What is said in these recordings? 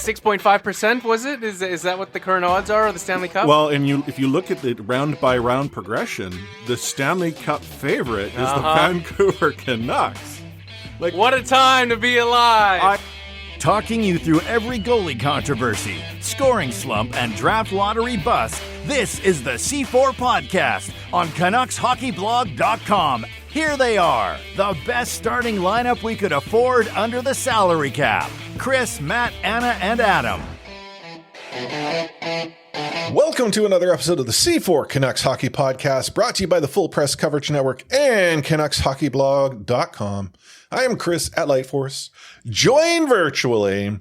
6.5%, was it? Is that what the current odds are of the Stanley Cup? Well, and if you look at the round-by-round progression, the Stanley Cup favorite is the Vancouver Canucks. Like, what a time to be alive! Talking you through every goalie controversy, scoring slump, and draft lottery bust, this is the C4 Podcast on CanucksHockeyBlog.com. Here they are, the best starting lineup we could afford under the salary cap. Chris, Matt, Anna, and Adam. Welcome to another episode of the C4 Canucks Hockey Podcast, brought to you by the Full Press Coverage Network and CanucksHockeyBlog.com. I am Chris at Lightforce, joined virtually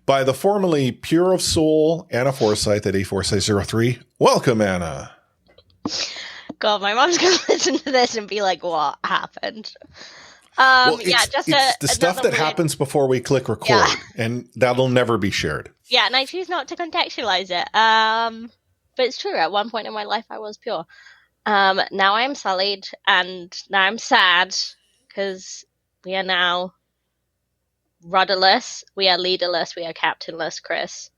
by the formerly pure of soul Anna Forsyth at A4Forsyth03. Welcome, Anna. God, my mom's going to listen to this and be like, what happened? It's the stuff that happens before we click record, and that'll never be shared. Yeah, and I choose not to contextualize it. But it's true, at one point in my life I was pure. Now I'm sullied, and now I'm sad, because we are now rudderless, we are leaderless, we are captainless, Chris.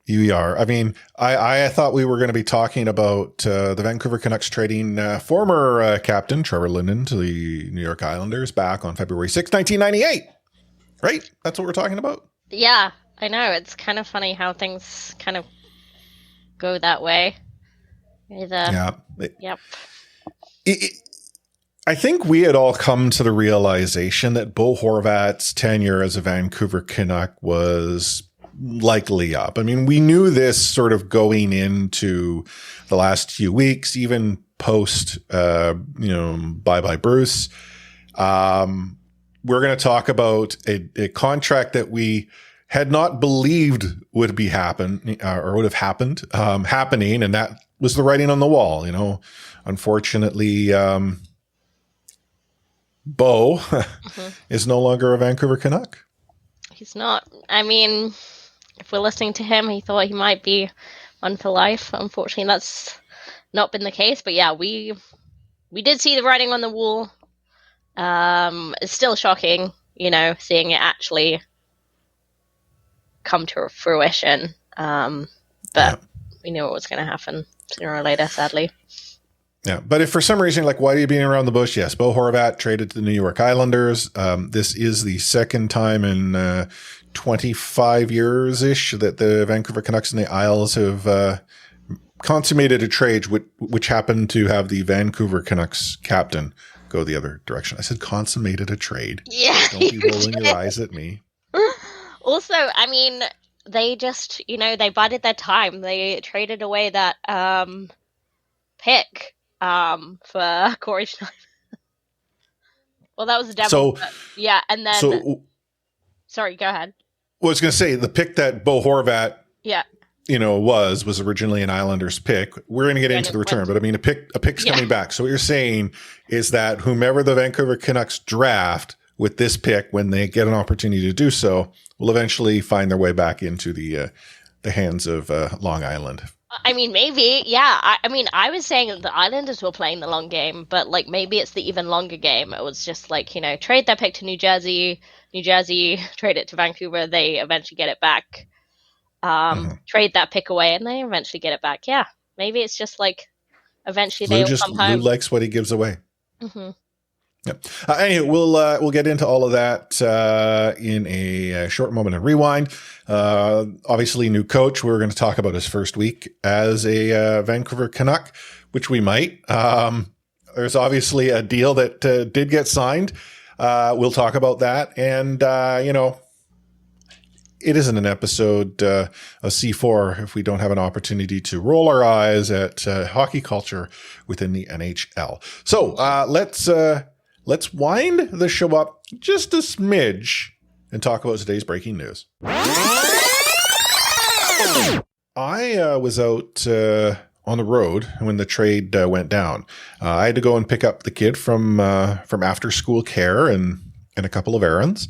You are. I mean, I thought we were going to be talking about the Vancouver Canucks trading former captain Trevor Linden to the New York Islanders back on February 6, 1998. Right? That's what we're talking about? Yeah, I know. It's kind of funny how things kind of go that way. Yep. I think we had all come to the realization that Bo Horvat's tenure as a Vancouver Canuck was likely up. I mean, we knew this sort of going into the last few weeks, even post, Bye Bruce. We're going to talk about a contract that we had not believed would be happening, and that was the writing on the wall. You know, unfortunately, Bo is no longer a Vancouver Canuck. He's not. I mean, if we're listening to him, he thought he might be one for life. Unfortunately, that's not been the case. But yeah, we did see the writing on the wall. It's still shocking, seeing it actually come to fruition. But we knew it was going to happen sooner or later, sadly. Yeah, but if for some reason, why are you being around the bush? Yes, Bo Horvat traded to the New York Islanders. This is the second time in 25 years-ish that the Vancouver Canucks and the Isles have consummated a trade which happened to have the Vancouver Canucks captain go the other direction. I said consummated a trade. Yeah, don't be rolling your eyes at me. Also, I mean, they just, they bided their time. They traded away that pick. For Corey Schneider. Well, that was a demo. And then... sorry, go ahead. Well, I was going to say, the pick that Bo Horvat, was originally an Islanders pick. We're going to get into the return, but I mean, a pick's coming back. So what you're saying is that whomever the Vancouver Canucks draft with this pick, when they get an opportunity to do so, will eventually find their way back into the hands of Long Island. I mean, maybe, yeah. I was saying that the Islanders were playing the long game, but, maybe it's the even longer game. It was just, trade that pick to New Jersey, trade it to Vancouver, they eventually get it back. Trade that pick away, and they eventually get it back. Yeah, maybe it's just, eventually they will come home. Lou likes what he gives away. Mm-hmm. Yep. Anyway, we'll get into all of that in a short moment of rewind. Obviously, new coach. We're going to talk about his first week as a Vancouver Canuck, which we might. There's obviously a deal that did get signed. We'll talk about that. And, it isn't an episode of C4 if we don't have an opportunity to roll our eyes at hockey culture within the NHL. So let's wind the show up just a smidge and talk about today's breaking news. I was out on the road when the trade went down. I had to go and pick up the kid from after school care and a couple of errands.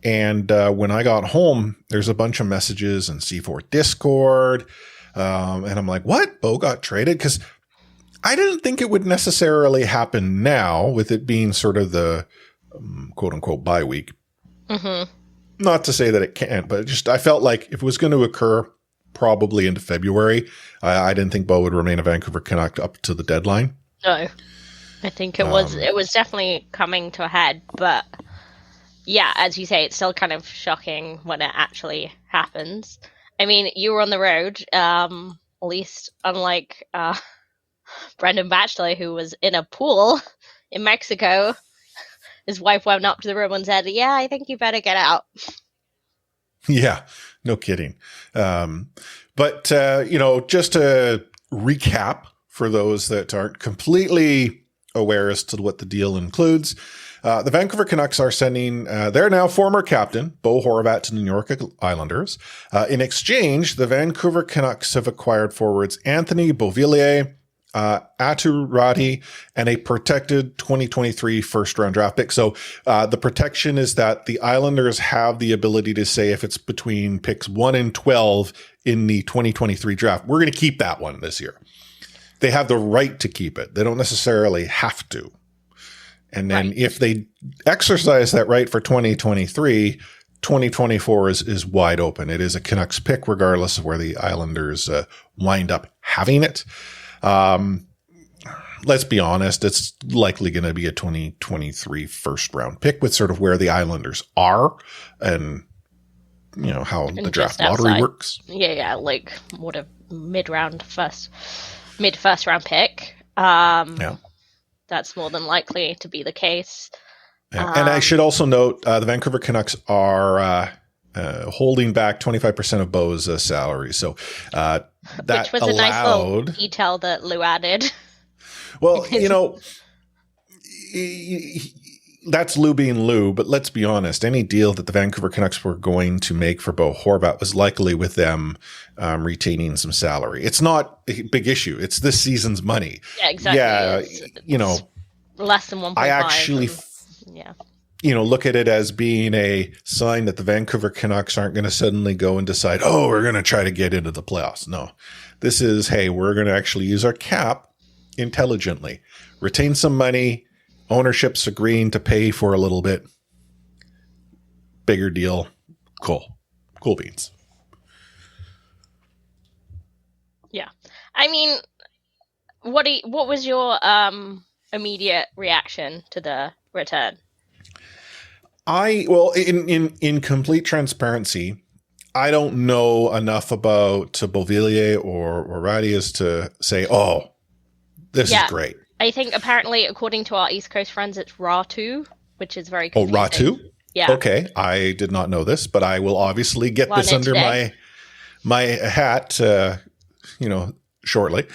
And when I got home, there's a bunch of messages in C4 Discord. And I'm like, what? Bo got traded? Because I didn't think it would necessarily happen now with it being sort of the quote unquote bye week. Mm-hmm. not to say that it can't, but I felt like if it was going to occur probably into February, I didn't think Bo would remain a Vancouver Canuck up to the deadline. No, I think it was definitely coming to a head, but yeah, as you say, it's still kind of shocking when it actually happens. I mean, you were on the road, at least unlike Brendan Batchelor, who was in a pool in Mexico. His wife went up to the room and said, "Yeah, I think you better get out." Yeah, no kidding. But just to recap for those that aren't completely aware as to what the deal includes, the Vancouver Canucks are sending their now former captain, Bo Horvat, to the New York Islanders. In exchange, the Vancouver Canucks have acquired forwards Anthony Beauvillier, Raty, and a protected 2023 first-round draft pick. So the protection is that the Islanders have the ability to say if it's between picks 1 and 12 in the 2023 draft, we're going to keep that one this year. They have the right to keep it. They don't necessarily have to. And then if they exercise that right for 2023, 2024 is wide open. It is a Canucks pick regardless of where the Islanders wind up having it. Let's be honest, it's likely going to be a 2023 first round pick with sort of where the Islanders are and, how the draft lottery works. Yeah, like what a mid first round pick. That's more than likely to be the case. Yeah. And I should also note, the Vancouver Canucks are, holding back 25% of Bo's salary. So, that which was a nice little detail that Lou added. Well, that's Lou being Lou, but let's be honest. Any deal that the Vancouver Canucks were going to make for Bo Horvat was likely with them retaining some salary. It's not a big issue. It's this season's money. Yeah, exactly. Yeah, it's less than 1.5. I actually, look at it as being a sign that the Vancouver Canucks aren't going to suddenly go and decide, we're going to try to get into the playoffs. No, this is, hey, we're going to actually use our cap intelligently, retain some money, ownership's agreeing to pay for a little bit. Bigger deal. Cool beans. Yeah. I mean, what was your immediate reaction to the return? In complete transparency, I don't know enough about Beauvillier or Raty as to say, this is great. I think apparently, according to our East Coast friends, it's Raty, which is very confusing. Raty? Yeah. Okay. I did not know this, but I will obviously get this under my hat, shortly.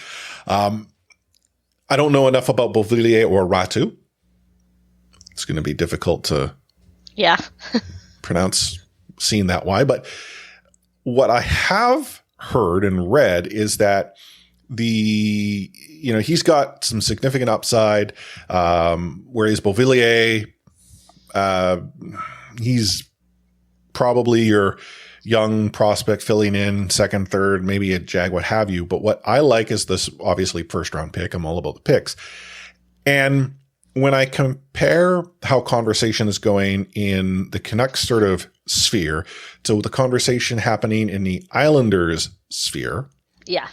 I don't know enough about Beauvillier or Raty. It's going to be difficult to pronounce seeing that why. But what I have heard and read is that he's got some significant upside, whereas Beauvillier, he's probably your young prospect filling in second, third, maybe a jag, what have you. But what I like is this obviously first round pick. I'm all about the picks. And when I compare how conversation is going in the Canucks sort of sphere to the conversation happening in the Islanders sphere. Yeah.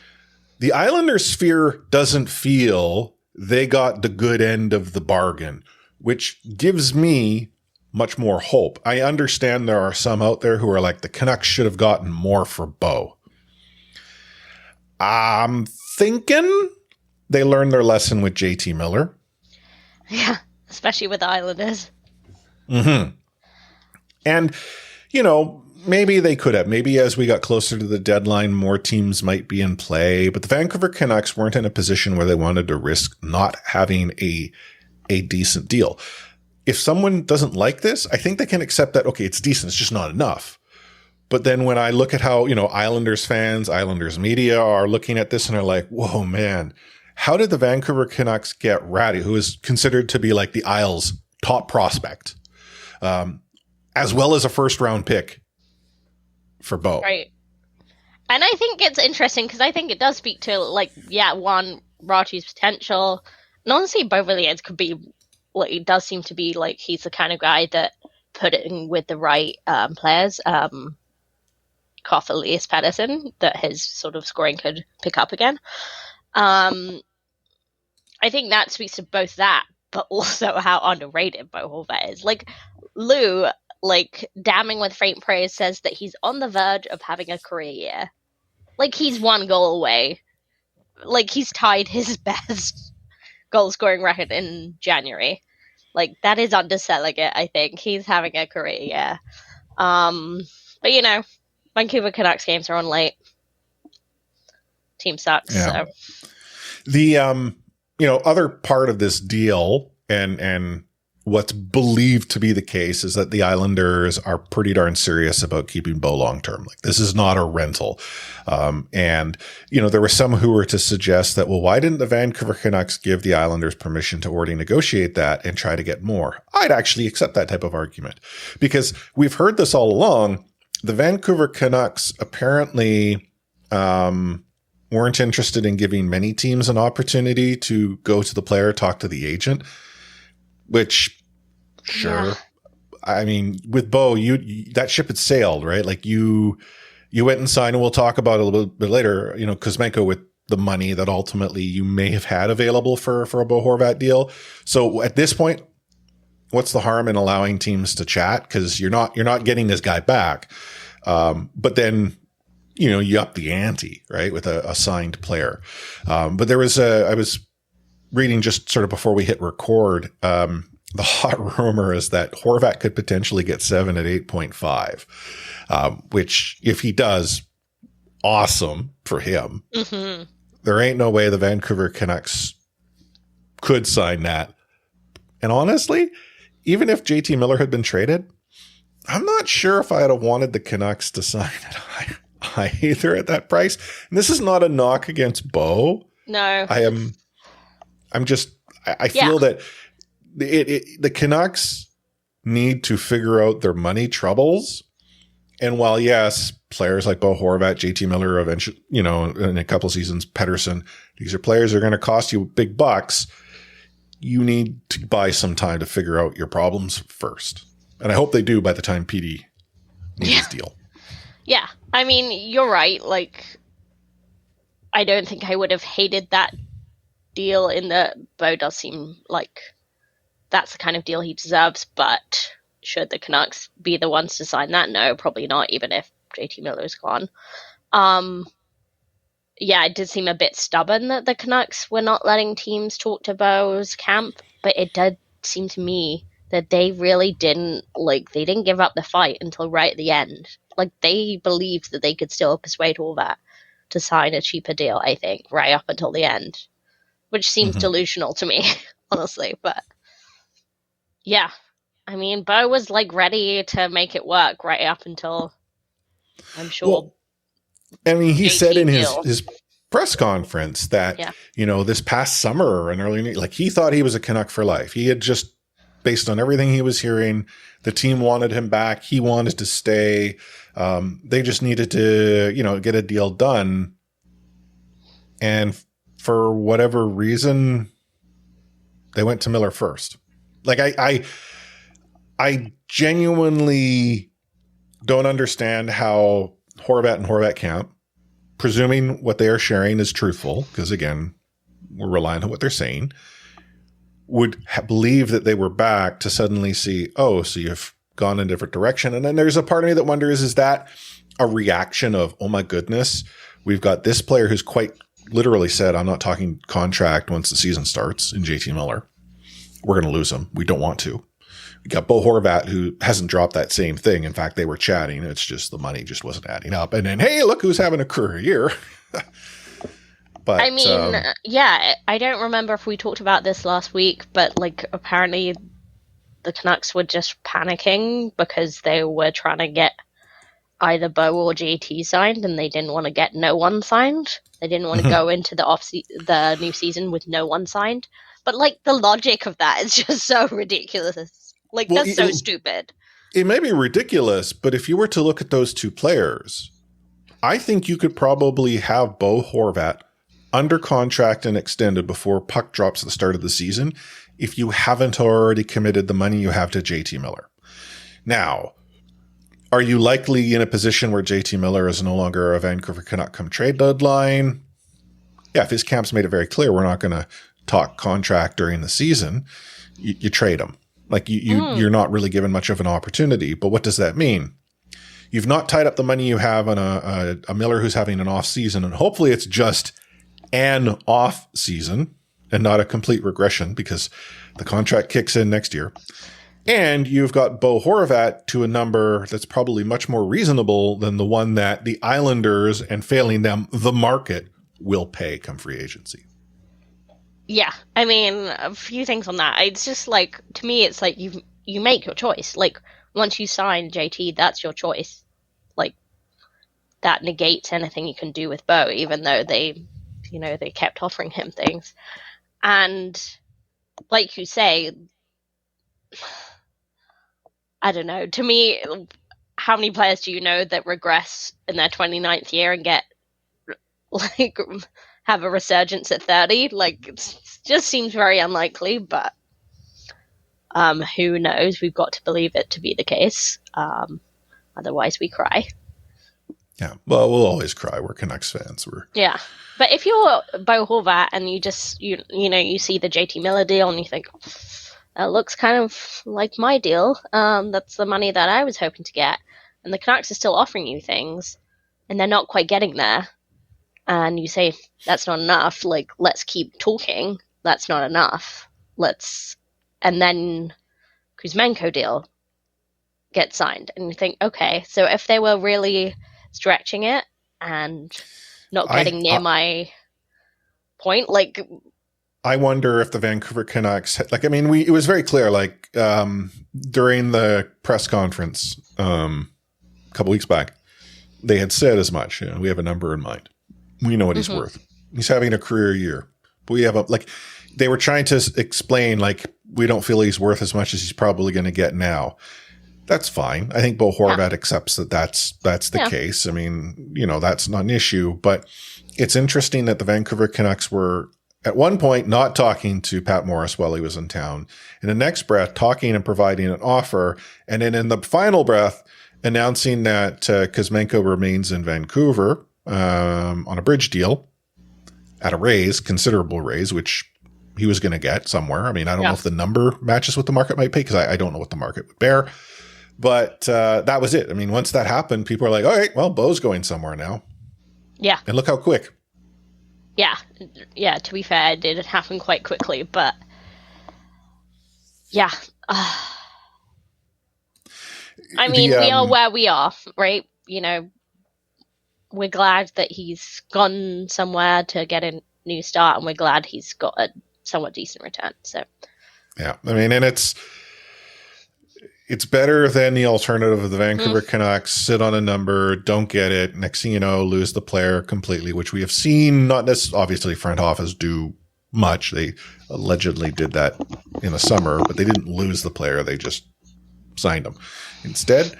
The Islanders sphere doesn't feel they got the good end of the bargain, which gives me much more hope. I understand there are some out there who are like, the Canucks should have gotten more for Bo. I'm thinking they learned their lesson with JT Miller. Yeah, especially with the Islanders. Mm-hmm. And, maybe they could have. Maybe as we got closer to the deadline, more teams might be in play. But the Vancouver Canucks weren't in a position where they wanted to risk not having a decent deal. If someone doesn't like this, I think they can accept that, okay, it's decent, it's just not enough. But then when I look at how, Islanders fans, Islanders media are looking at this and are like, whoa, man, how did the Vancouver Canucks get Raty, who is considered to be like the Isles' top prospect, as well as a first round pick for Bo? Right. And I think it's interesting because I think it does speak to, Raty's potential. And honestly, Beauvillier could be, it does seem to be like he's the kind of guy that putting with the right players, Koff, Elias Pettersson, that his sort of scoring could pick up again. I think that speaks to both that, but also how underrated Bo Horvat is. Like, Lou, like, damning with faint praise, says that he's on the verge of having a career year. Like, he's one goal away. Like, he's tied his best goal scoring record in January. Like, that is underselling it, I think. He's having a career year. But, you know, Vancouver Canucks games are on late. Team sucks, Yeah. so. The other part of this deal and what's believed to be the case is that the Islanders are pretty darn serious about keeping Bo long term. Like, this is not a rental. And there were some who were to suggest that, well, why didn't the Vancouver Canucks give the Islanders permission to already negotiate that and try to get more? I'd actually accept that type of argument, because we've heard this all along. The Vancouver Canucks apparently weren't interested in giving many teams an opportunity to go to the player, talk to the agent, which, sure. Yeah. I mean, with Bo, you that ship had sailed, right? Like, you went and signed, and we'll talk about it a little bit later, Kuzmenko, with the money that ultimately you may have had available for a Bo Horvat deal. So at this point, what's the harm in allowing teams to chat? Because you're not getting this guy back. But then, you up the ante, right, with a signed player. But there was I was reading just sort of before we hit record, the hot rumor is that Horvat could potentially get 7 at 8.5, which, if he does, awesome for him. Mm-hmm. There ain't no way the Vancouver Canucks could sign that. And honestly, even if JT Miller had been traded, I'm not sure if I'd have wanted the Canucks to sign it either at that price. And this is not a knock against Bo. No. I feel that the Canucks need to figure out their money troubles. And while, yes, players like Bo Horvat, JT Miller, eventually, in a couple of seasons, Pettersson, these are players that are going to cost you big bucks. You need to buy some time to figure out your problems first. And I hope they do by the time PD needs his deal. Yeah. I mean, you're right. Like, I don't think I would have hated that deal, in that Bo does seem like that's the kind of deal he deserves, but should the Canucks be the ones to sign that? No, probably not, even if JT Miller is gone. Yeah, it did seem a bit stubborn that the Canucks were not letting teams talk to Bo's camp, but it did seem to me that they really didn't give up the fight until right at the end. Like, they believed that they could still persuade all that to sign a cheaper deal, I think, right up until the end, which seems delusional to me, honestly. But yeah, I mean, Bo was ready to make it work right up until, I'm sure. Well, I mean, he said in deal. his press conference that, this past summer and early, he thought he was a Canuck for life. He had just, based on everything he was hearing, the team wanted him back. He wanted to stay. They just needed to, get a deal done. And for whatever reason, they went to Miller first. I genuinely don't understand how Horvat and Horvat camp, presuming what they are sharing is truthful, because again, we're relying on what they're saying, would believe that they were back to suddenly see, oh, so you've gone in a different direction. And then there's a part of me that wonders, is that a reaction of, oh my goodness, we've got this player who's quite literally said, I'm not talking contract once the season starts, in JT Miller. We're going to lose him. We don't want to. We got Bo Horvat, who hasn't dropped that same thing. In fact, they were chatting. It's just the money just wasn't adding up. And then, hey, look who's having a career year. But I mean, yeah, I don't remember if we talked about this last week, but apparently the Canucks were just panicking because they were trying to get either Bo or JT signed, and they didn't want to get no one signed. They didn't want to go into the new season with no one signed. But the logic of that is just so ridiculous. That's so stupid. It may be ridiculous, but if you were to look at those two players, I think you could probably have Bo Horvat under contract and extended before puck drops at the start of the season if you haven't already committed the money you have to JT Miller. Now, are you likely in a position where JT Miller is no longer a Vancouver Canuck come trade deadline? Yeah, if his camp's made it very clear we're not going to talk contract during the season, you trade him. Like you're not really given much of an opportunity. But what does that mean? You've not tied up the money you have on a Miller who's having an off season, and hopefully it's just an off season and not a complete regression because the contract kicks in next year. And you've got Bo Horvat to a number that's probably much more reasonable than the one that the Islanders, and failing them, the market, will pay come free agency. Yeah, I mean, a few things on that. It's just like, to me, it's like you make your choice. Like, once you sign JT, that's your choice. Like, that negates anything you can do with Bo, even though they kept offering him things. And like you say, I don't know. To me, how many players do you know that regress in their 29th year and get, like, have a resurgence at 30? Like, it just seems very unlikely, but who knows? We've got to believe it to be the case. Otherwise, we cry. Yeah, well, we'll always cry. We're Canucks fans. Yeah. But if you're Bo Horvat and you just, you see the JT Miller deal and you think, that looks kind of like my deal. That's the money that I was hoping to get. And the Canucks are still offering you things, and they're not quite getting there. And you say, that's not enough. Like, let's keep talking. That's not enough. And then Kuzmenko deal gets signed. And you think, okay, so if they were really stretching it and not getting near my point, like, I wonder if the Vancouver Canucks, like, I mean, it was very clear, like, during the press conference a couple weeks back, they had said as much. We have a number in mind. We know what he's worth. He's having a career year. But we have they were trying to explain, like, we don't feel he's worth as much as he's probably going to get now. That's fine. I think Bo Horvat accepts that that's the case. I mean, that's not an issue. But it's interesting that the Vancouver Canucks were, at one point, not talking to Pat Morris while he was in town. In the next breath, talking and providing an offer. And then in the final breath, announcing that Kuzmenko remains in Vancouver on a bridge deal at a considerable raise, which he was going to get somewhere. I mean, I don't know if the number matches what the market might pay, because I don't know what the market would bear. But that was it. I mean, once that happened, people are like, all right, well, Bo's going somewhere now. Yeah. And look how quick. Yeah. Yeah, to be fair, it did happen quite quickly, but yeah. I mean, we are where we are, right? We're glad that he's gone somewhere to get a new start, and we're glad he's got a somewhat decent return. So, yeah, I mean, and it's better than the alternative of the Vancouver Canucks sit on a number, don't get it, next thing you know, lose the player completely, which we have seen, not necessarily, obviously, front office do much. They allegedly did that in the summer, but they didn't lose the player. They just signed him instead.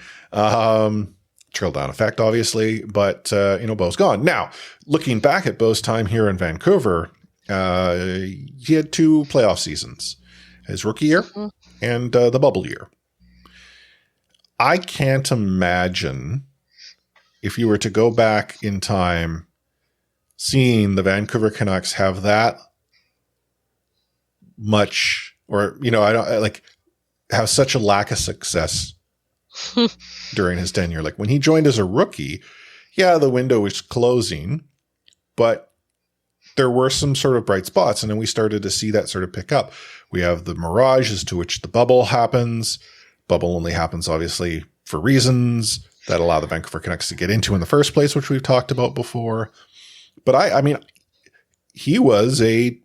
Trickle down effect, obviously, but, Bo's gone. Now, looking back at Bo's time here in Vancouver, he had 2 playoff seasons, his rookie year and the bubble year. I can't imagine, if you were to go back in time, seeing the Vancouver Canucks have that much, or, have such a lack of success during his tenure. Like, when he joined as a rookie, the window was closing, but there were some sort of bright spots, and then we started to see that sort of pick up. We have the mirage as to which the bubble happens. Bubble only happens, obviously, for reasons that allow the Vancouver Canucks to get into in the first place, which we've talked about before. But I mean, he was a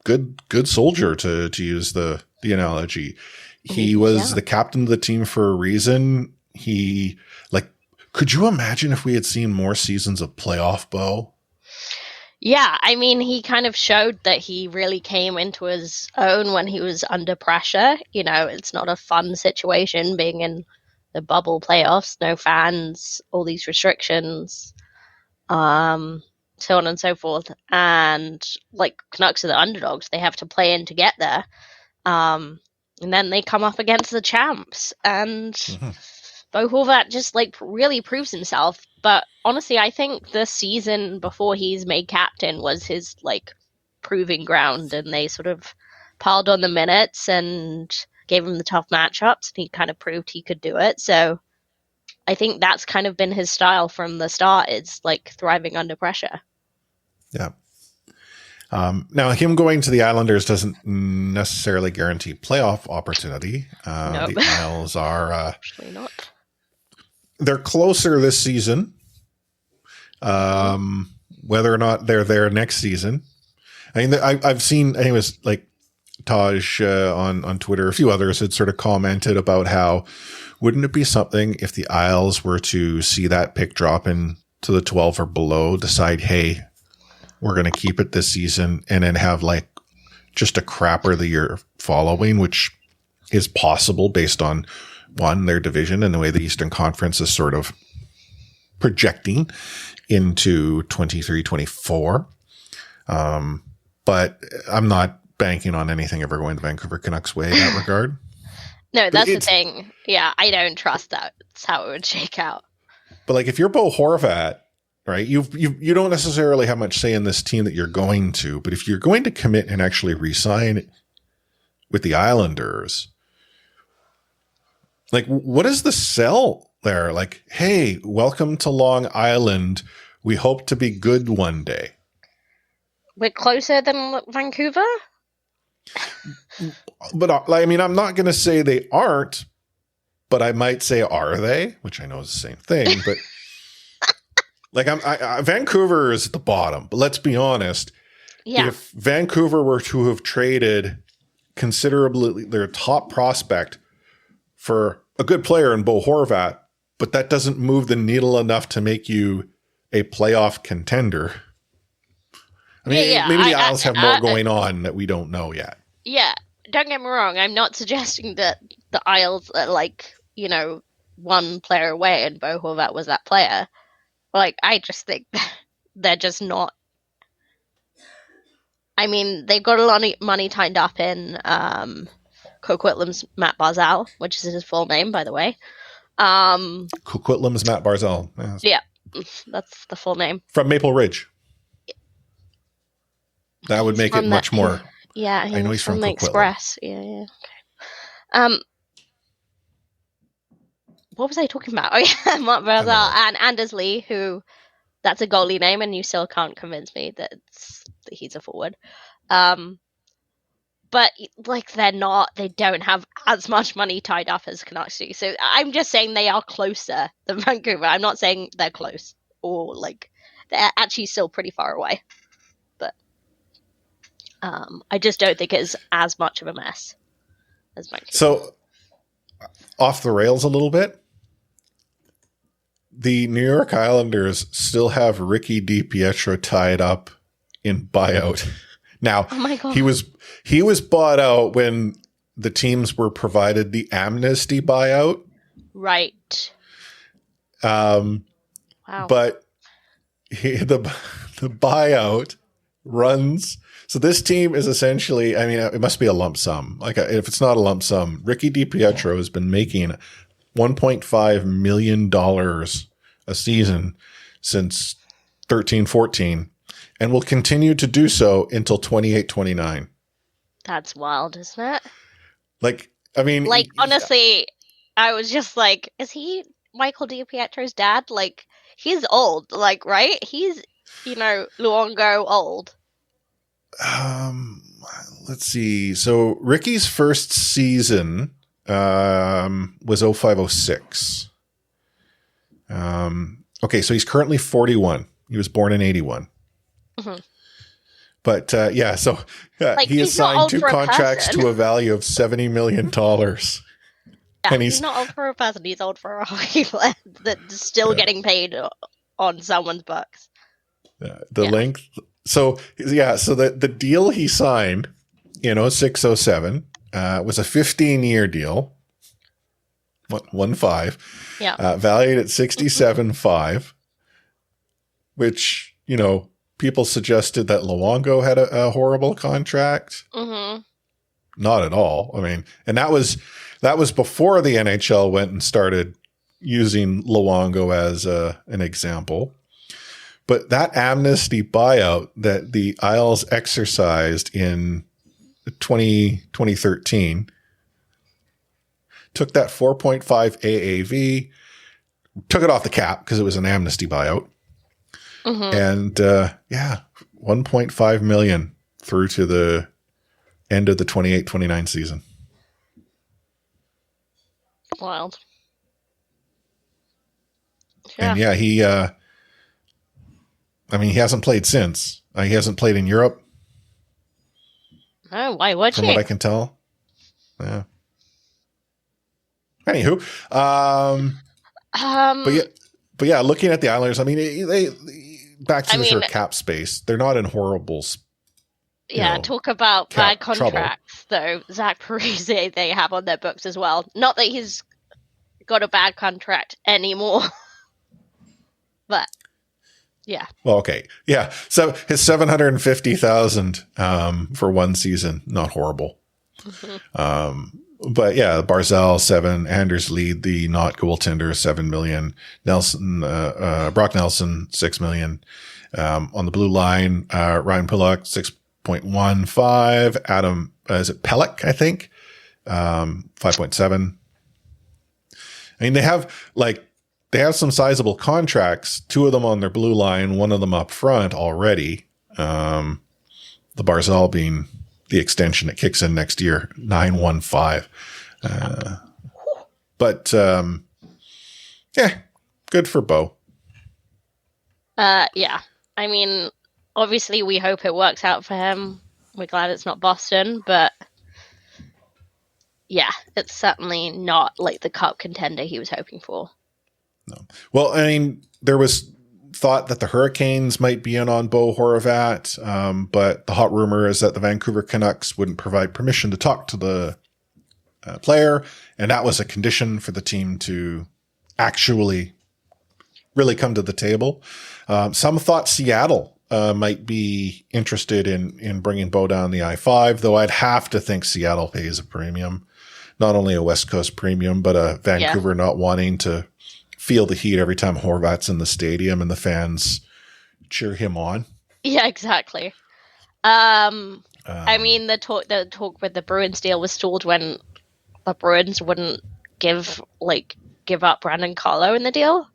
good soldier, to use the analogy. He was the captain of the team for a reason. Could you imagine if we had seen more seasons of playoff Bo? Yeah, I mean, he kind of showed that he really came into his own when he was under pressure. It's not a fun situation being in the bubble playoffs, no fans, all these restrictions, so on and so forth. And, Canucks are the underdogs. They have to play in to get there. And then they come up against the champs, and Bo Horvat just like really proves himself. But honestly, I think the season before he's made captain was his like proving ground, and they sort of piled on the minutes and gave him the tough matchups, and he kind of proved he could do it. So I think that's kind of been his style from the start. It's like thriving under pressure. Yeah. Now, him going to the Islanders doesn't necessarily guarantee playoff opportunity. Nope. The Isles are Actually not. They're closer this season. Whether or not they're there next season, I mean, I've seen. I think it was like Taj on Twitter. A few others had sort of commented about how wouldn't it be something if the Isles were to see that pick drop in to the 12 or below, decide, hey, we're going to keep it this season, and then have like just a crapper the year following, which is possible based on one, their division and the way the Eastern Conference is sort of projecting into 23-24. But I'm not banking on anything ever going the Vancouver Canucks way in that regard. No, that's the thing. Yeah, I don't trust that. That's how it would shake out. But like, if you're Bo Horvat, right, you don't necessarily have much say in this team that you're going to, but if you're going to commit and actually re-sign with the Islanders, like, what is the sell there? Like, hey, welcome to Long Island. We hope to be good one day. We're closer than Vancouver? But I mean, I'm not going to say they aren't, but I might say, are they? Which I know is the same thing, but like, Vancouver is at the bottom, but let's be honest. Yeah. If Vancouver were to have traded considerably their top prospect for a good player in Bo Horvat, but that doesn't move the needle enough to make you a playoff contender. I mean, maybe the Isles have more going on that we don't know yet. Yeah, don't get me wrong. I'm not suggesting that the Isles are like, one player away and Bo Horvat was that player. Like, I just think they're just not. I mean, they've got a lot of money tied up in Coquitlam's Matt Barzal, which is his full name, by the way. Coquitlam's Matt Barzal. Yeah, that's the full name. From Maple Ridge. That would make it much more. Yeah, I know he's from the Coquitlam. Express. Yeah. Okay. What was I talking about? Oh yeah, Matt Barzal and Anders Lee, who that's a goalie name, and you still can't convince me that he's a forward. But like they don't have as much money tied up as Canucks do. So I'm just saying they are closer than Vancouver. I'm not saying they're close or like they're actually still pretty far away. But I just don't think it's as much of a mess as Vancouver. So off the rails a little bit. The New York Islanders still have Ricky DiPietro tied up in buyout. Now, oh my God. he was bought out when the teams were provided the amnesty buyout. Right. Wow. But the buyout runs. So this team is essentially, I mean, it must be a lump sum. Like, if it's not a lump sum, Ricky DiPietro has been making $1.5 million a season since 13-14 and will continue to do so until 28-29. That's wild, isn't it? Like, I mean, like, honestly, I was just like, is he Michael DiPietro's dad? Like, he's old, like, right? He's, Luongo old. Let's see. So Ricky's first season was 05-06. Okay, so he's currently 41. He was born in 81. Mm-hmm. But yeah, so he has signed 2 contracts to a value of $70 million. Yeah, and he's not old for a person. He's old for a hockey player that's still getting paid on someone's bucks. Length. So the deal he signed in 06-07 was a 15-year deal. 1.5. Yeah. Valued at $67.5, which, people suggested that Luongo had a horrible contract. Mm-hmm. not at all. I mean, and that was before the NHL went and started using Luongo as an example. But that amnesty buyout that the Isles exercised in 2013 took that 4.5 AAV, took it off the cap because it was an amnesty buyout. And 1.5 million through to the end of the 28-29 season. Wild. And he he hasn't played since. He hasn't played in Europe. Oh, why would from you? what I can tell. Yeah. Anywho, but yeah, looking at the Islanders, I mean, they back to the sort of cap space. They're not in horrible. Talk about bad contracts, though. Zach Parise they have on their books as well. Not that he's got a bad contract anymore, but yeah. Well, okay, yeah. So his $750,000 for one season, not horrible. But yeah, Barzal 7, Anders Lee, the not goaltender, 7 million. Nelson, Brock Nelson, 6 million. On the blue line, Ryan Pulock, 6.15. Adam, is it Pelech, I think? 5.7. I mean, they have some sizable contracts, 2 of them on their blue line, 1 of them up front already. The Barzal being the extension that kicks in next year, 915. But good for Bo. Yeah. I mean, obviously we hope it works out for him. We're glad it's not Boston, but yeah, it's certainly not like the cup contender he was hoping for. No. Well, I mean, there was thought that the Hurricanes might be in on Bo Horvat, but the hot rumor is that the Vancouver Canucks wouldn't provide permission to talk to the player, and that was a condition for the team to actually really come to the table. Some thought Seattle might be interested in bringing Bo down the I-5, though I'd have to think Seattle pays a premium, not only a West Coast premium, but a Vancouver not wanting to feel the heat every time Horvat's in the stadium and the fans cheer him on. Yeah, exactly. I mean, the talk with the Bruins deal was stalled when the Bruins wouldn't give up Brandon Carlo in the deal.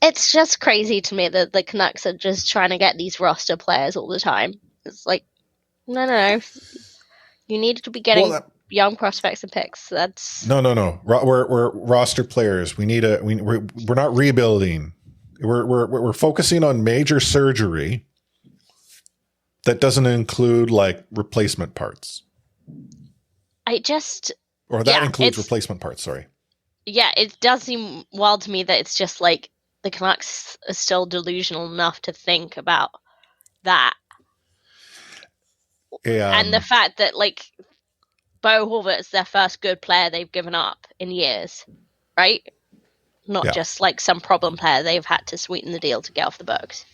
It's just crazy to me that the Canucks are just trying to get these roster players all the time. It's like, no. You need to be getting young prospects and picks. That's no. We're roster players. We're not rebuilding. We're focusing on major surgery that doesn't include replacement parts. Includes replacement parts. Sorry. Yeah, it does seem wild to me that it's just the Canucks are still delusional enough to think about that. And the fact that Bo Horvat's their first good player they've given up in years, right? Not just some problem player they've had to sweeten the deal to get off the books.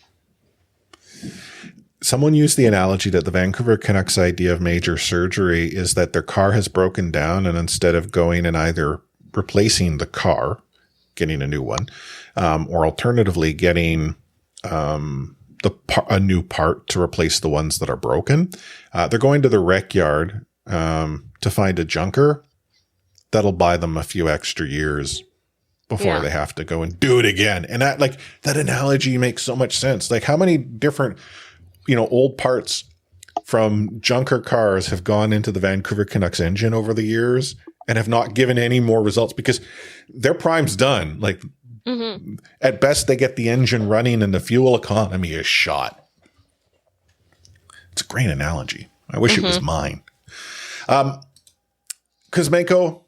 Someone used the analogy that the Vancouver Canucks idea of major surgery is that their car has broken down, and instead of going and either replacing the car, getting a new one, or alternatively getting a new part to replace the ones that are broken, they're going to the rec yard to find a junker that'll buy them a few extra years before they have to go and do it again. And that analogy makes so much sense. How many different, old parts from junker cars have gone into the Vancouver Canucks engine over the years and have not given any more results because their prime's done. At best, they get the engine running and the fuel economy is shot. It's a great analogy. I wish it was mine. Kuzmenko,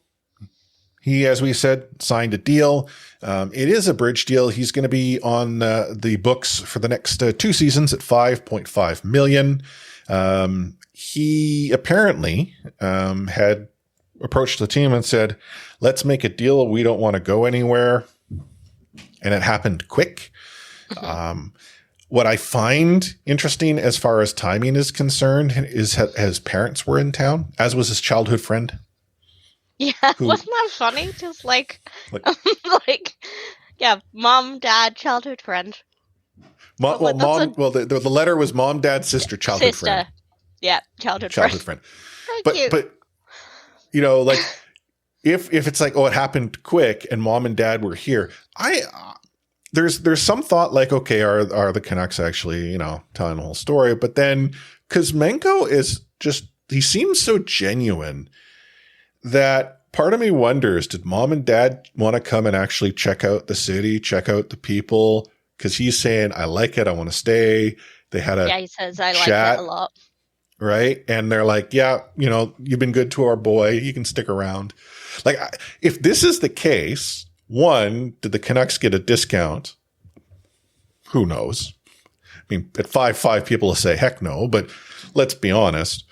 he, as we said, signed a deal. It is a bridge deal. He's going to be on the books for the next 2 seasons at $5.5 million. He apparently had approached the team and said, let's make a deal. We don't want to go anywhere. And it happened quick. What I find interesting as far as timing is concerned is his parents were in town, as was his childhood friend. Yeah, wasn't that funny? Just like yeah, mom, dad, childhood friend. The letter was mom, dad, sister, childhood friend. Yeah, childhood friend. But you know, like if it's like, oh, it happened quick and mom and dad were here, there's some thought like, okay, are the Canucks actually, you know, telling the whole story? But then Kuzmenko is just, he seems so genuine that part of me wonders, did mom and dad want to come and actually check out the city, check out the people? Because he's saying, I like it, I want to stay. They had he says, I like it a lot. Right? And they're like, yeah, you know, you've been good to our boy. You can stick around. Like, if this is the case, one, did the Canucks get a discount? Who knows? I mean, at 5-5, people will say, heck no. But let's be honest.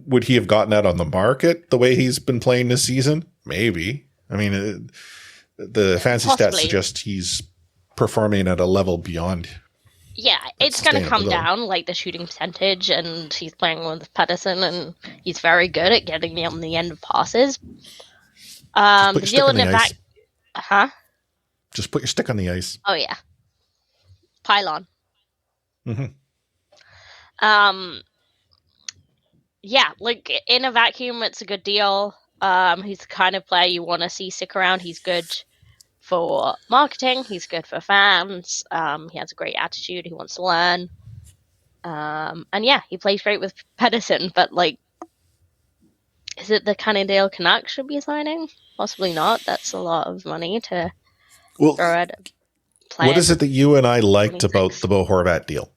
Would he have gotten that on the market the way he's been playing this season? Maybe. I mean, the fancy stats suggest he's performing at a level beyond. Yeah, it's going to come down, like the shooting percentage, and he's playing with Pedersen, and he's very good at getting on the end of passes. The deal in the back. Just put your stick on the ice. Oh, yeah. Pylon. Mm-hmm. Yeah, like in a vacuum, it's a good deal. He's the kind of player you want to see stick around. He's good for marketing. He's good for fans. He has a great attitude. He wants to learn. And yeah, he plays great with Pedersen. But like, is it the kind of deal Canucks should be signing? Possibly not. That's a lot of money to throw at a player. What is it that you and I liked about the Bo Horvat deal?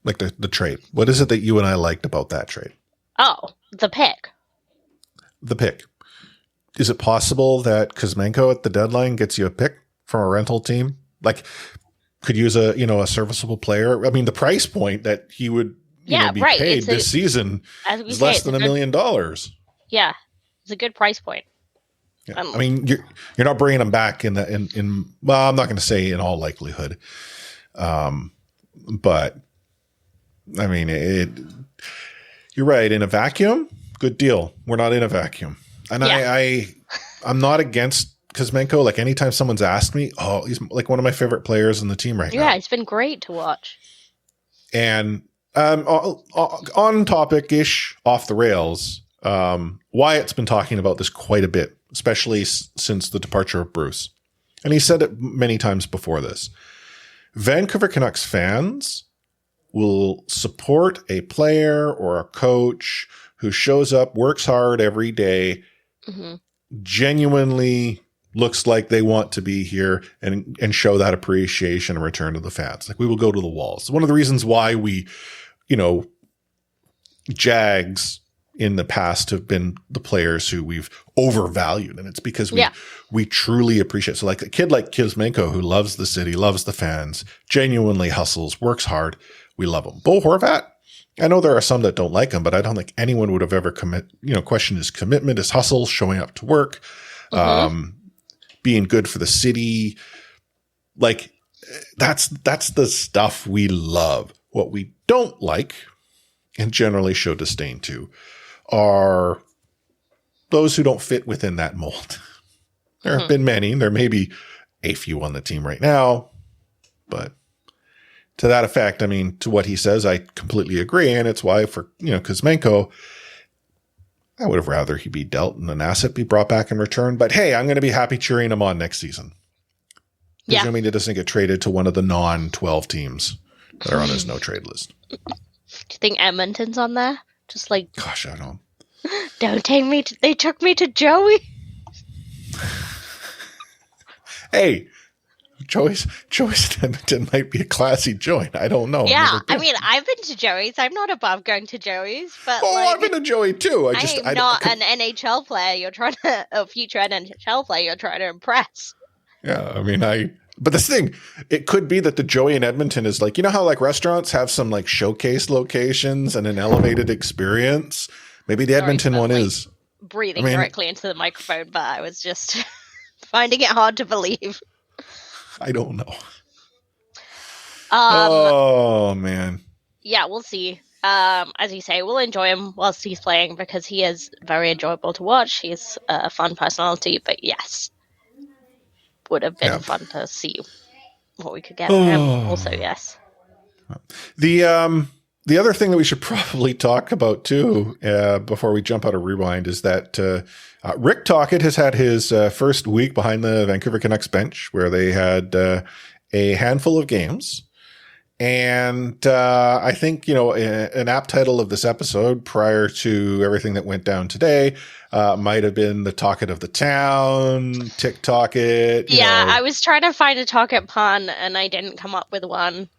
Like the trade. What is it that you and I liked about that trade? Oh, the pick. The pick. Is it possible that Kuzmenko at the deadline gets you a pick from a rental team? Like, could use a serviceable player? I mean, the price point that he would be paid this season is less than $1 million. Yeah, it's a good price point. Yeah. I mean, you're not bringing him back in well, I'm not going to say in all likelihood, but I mean, you're right. In a vacuum, good deal. We're not in a vacuum. And I'm not against Kuzmenko. Like, anytime someone's asked me, he's like one of my favorite players in the team right now. Yeah, it's been great to watch. And on topic-ish, off the rails, Wyatt's been talking about this quite a bit, especially since the departure of Bruce. And he said it many times before this. Vancouver Canucks fans will support a player or a coach who shows up, works hard every day, genuinely looks like they want to be here and show that appreciation and return to the fans. Like, we will go to the walls. One of the reasons why we, Jags in the past have been the players who we've overvalued. And it's because we truly appreciate. So like a kid like Kuzmenko, who loves the city, loves the fans, genuinely hustles, works hard. We love him. Bo Horvat, I know there are some that don't like him, but I don't think anyone would have ever questioned his commitment, his hustle, showing up to work, being good for the city. Like, that's the stuff we love. What we don't like and generally show disdain to are those who don't fit within that mold. There have been many. There may be a few on the team right now, but to that effect, I mean, to what he says, I completely agree. And it's why for, Kuzmenko, I would have rather he be dealt and an asset be brought back in return. But hey, I'm going to be happy cheering him on next season. Yeah. I mean, it doesn't get traded to one of the non-12 teams that are on his no-trade list. Do you think Edmonton's on there? Just like, gosh, I don't. Don't take me. They took me to Joey. Hey, Joey's in Edmonton might be a classy joint. I don't know. Yeah, I mean, I've been to Joey's. I'm not above going to Joey's, but I've been to Joey too. I'm not an NHL player. You're trying to a future NHL player. You're trying to impress. Yeah, I mean, But this thing, it could be that the Joey in Edmonton is like, how like restaurants have some like showcase locations and an elevated experience. Maybe the Edmonton one is breathing directly into the microphone, but I was just finding it hard to believe. I don't know. Oh man. Yeah, we'll see. As you say, we'll enjoy him whilst he's playing because he is very enjoyable to watch. He's a fun personality, but yes, would have been Yeah. fun to see what we could get from him. Also, yes. The other thing that we should probably talk about too, before we jump out of rewind, is that Rick Tochett has had his first week behind the Vancouver Canucks bench, where they had a handful of games. And I think, an apt title of this episode prior to everything that went down today might have been the Tochett of the town, TikTok it. Yeah, I was trying to find a Tochett pun and I didn't come up with one.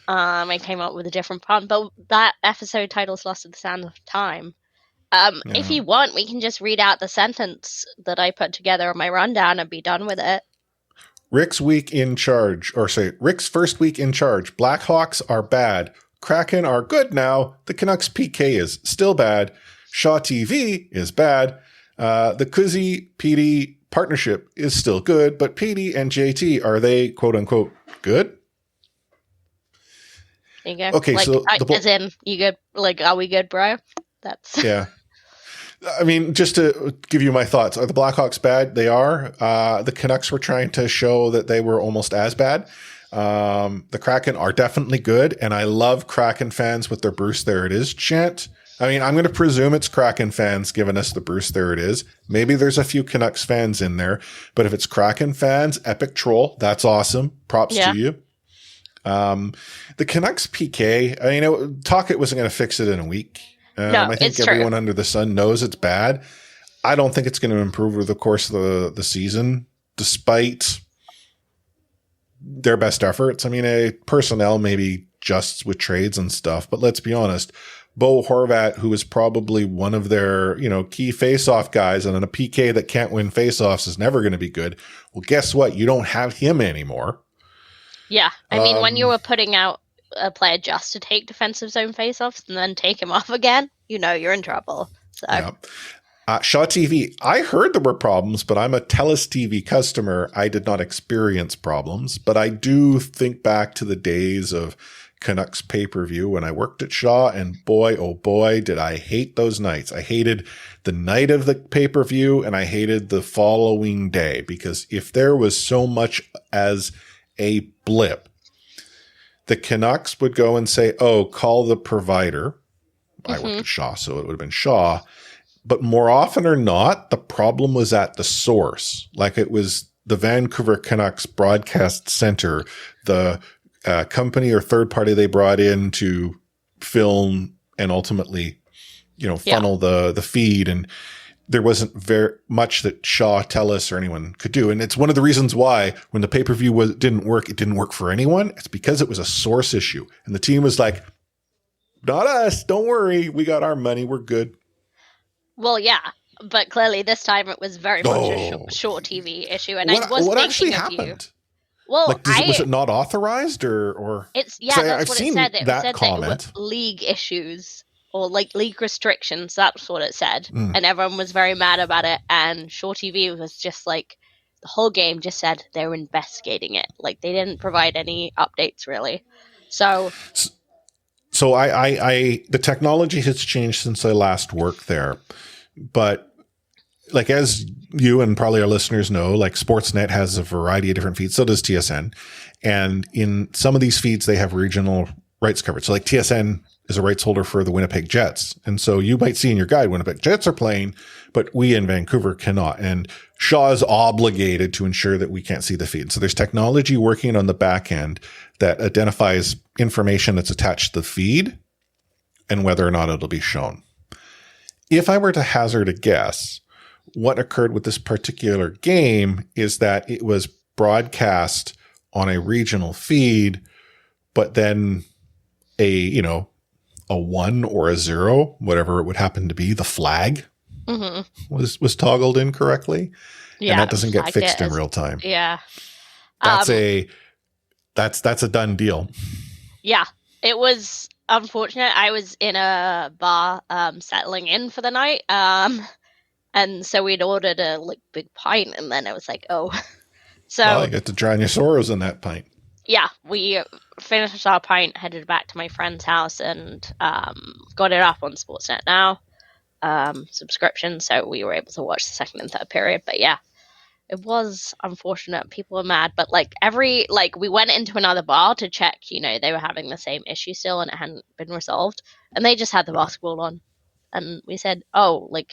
I came up with a different pun, but that episode title's Lost at the Sound of Time. If you want, we can just read out the sentence that I put together on my rundown and be done with it. Rick's first week in charge. Blackhawks are bad. Kraken are good now. The Canucks PK is still bad. Shaw TV is bad. The Kuzi PD partnership is still good, but PD and JT, are they quote unquote good? There you go. Okay, so as in, you good? Like, are we good, bro? That's yeah. I mean, just to give you my thoughts, are the Blackhawks bad? They are. The Canucks were trying to show that they were almost as bad. The Kraken are definitely good, and I love Kraken fans with their Bruce There It Is chant. I mean, I'm going to presume it's Kraken fans giving us the Bruce There It Is. Maybe there's a few Canucks fans in there, but if it's Kraken fans, epic troll, that's awesome. Props to you. The Canucks PK, Tochett wasn't going to fix it in a week. No, I think everyone under the sun knows it's bad. I don't think it's going to improve over the course of the season, despite their best efforts. I mean, personnel maybe just with trades and stuff, but let's be honest. Bo Horvat, who is probably one of their, key face-off guys, and on a PK that can't win face-offs is never going to be good. Well, guess what? You don't have him anymore. Yeah. I mean, when you were putting out a player just to take defensive zone faceoffs and then take him off again, you're in trouble. So. Yeah. Shaw TV, I heard there were problems, but I'm a TELUS TV customer. I did not experience problems, but I do think back to the days of Canucks pay-per-view when I worked at Shaw, and boy, oh boy, did I hate those nights. I hated the night of the pay-per-view, and I hated the following day, because if there was so much as a blip, the Canucks would go and say, oh, call the provider. I worked at Shaw, so it would have been Shaw. But more often or not, the problem was at the source. Like it was the Vancouver Canucks broadcast center, the company or third party they brought in to film and ultimately, funnel the feed. And there wasn't very much that Shaw, TELUS, or anyone could do. And it's one of the reasons why when the pay-per-view didn't work, it didn't work for anyone. It's because it was a source issue. And the team was like, not us. Don't worry. We got our money. We're good. Well, yeah. But clearly this time it was very much a short TV issue. And what actually happened? Well, was it not authorized or? That's what it said. It said that it was league issues. Or league restrictions, that's what it said. And everyone was very mad about it. And Shaw TV was just the whole game just said they were investigating it. They didn't provide any updates really. So the technology has changed since I last worked there. But as you and probably our listeners know, Sportsnet has a variety of different feeds. So does TSN. And in some of these feeds, they have regional rights coverage. So TSN is a rights holder for the Winnipeg Jets. And so you might see in your guide, Winnipeg Jets are playing, but we in Vancouver cannot. And Shaw is obligated to ensure that we can't see the feed. So there's technology working on the back end that identifies information that's attached to the feed and whether or not it'll be shown. If I were to hazard a guess, what occurred with this particular game is that it was broadcast on a regional feed, but then a 1 or a 0, whatever it would happen to be, the flag was toggled incorrectly. Yeah, and that doesn't get fixed in real time. Yeah. That's a done deal. Yeah. It was unfortunate. I was in a bar settling in for the night. And so we'd ordered a big pint and then it was oh. So you got to drown your sorrows in that pint. yeah, we finished our pint, headed back to my friend's house, and got it up on Sportsnet Now subscription, so we were able to watch the second and third period. But yeah, it was unfortunate. People were mad, but we went into another bar to check. They were having the same issue still, and it hadn't been resolved, and they just had the basketball on, and we said, "Oh, are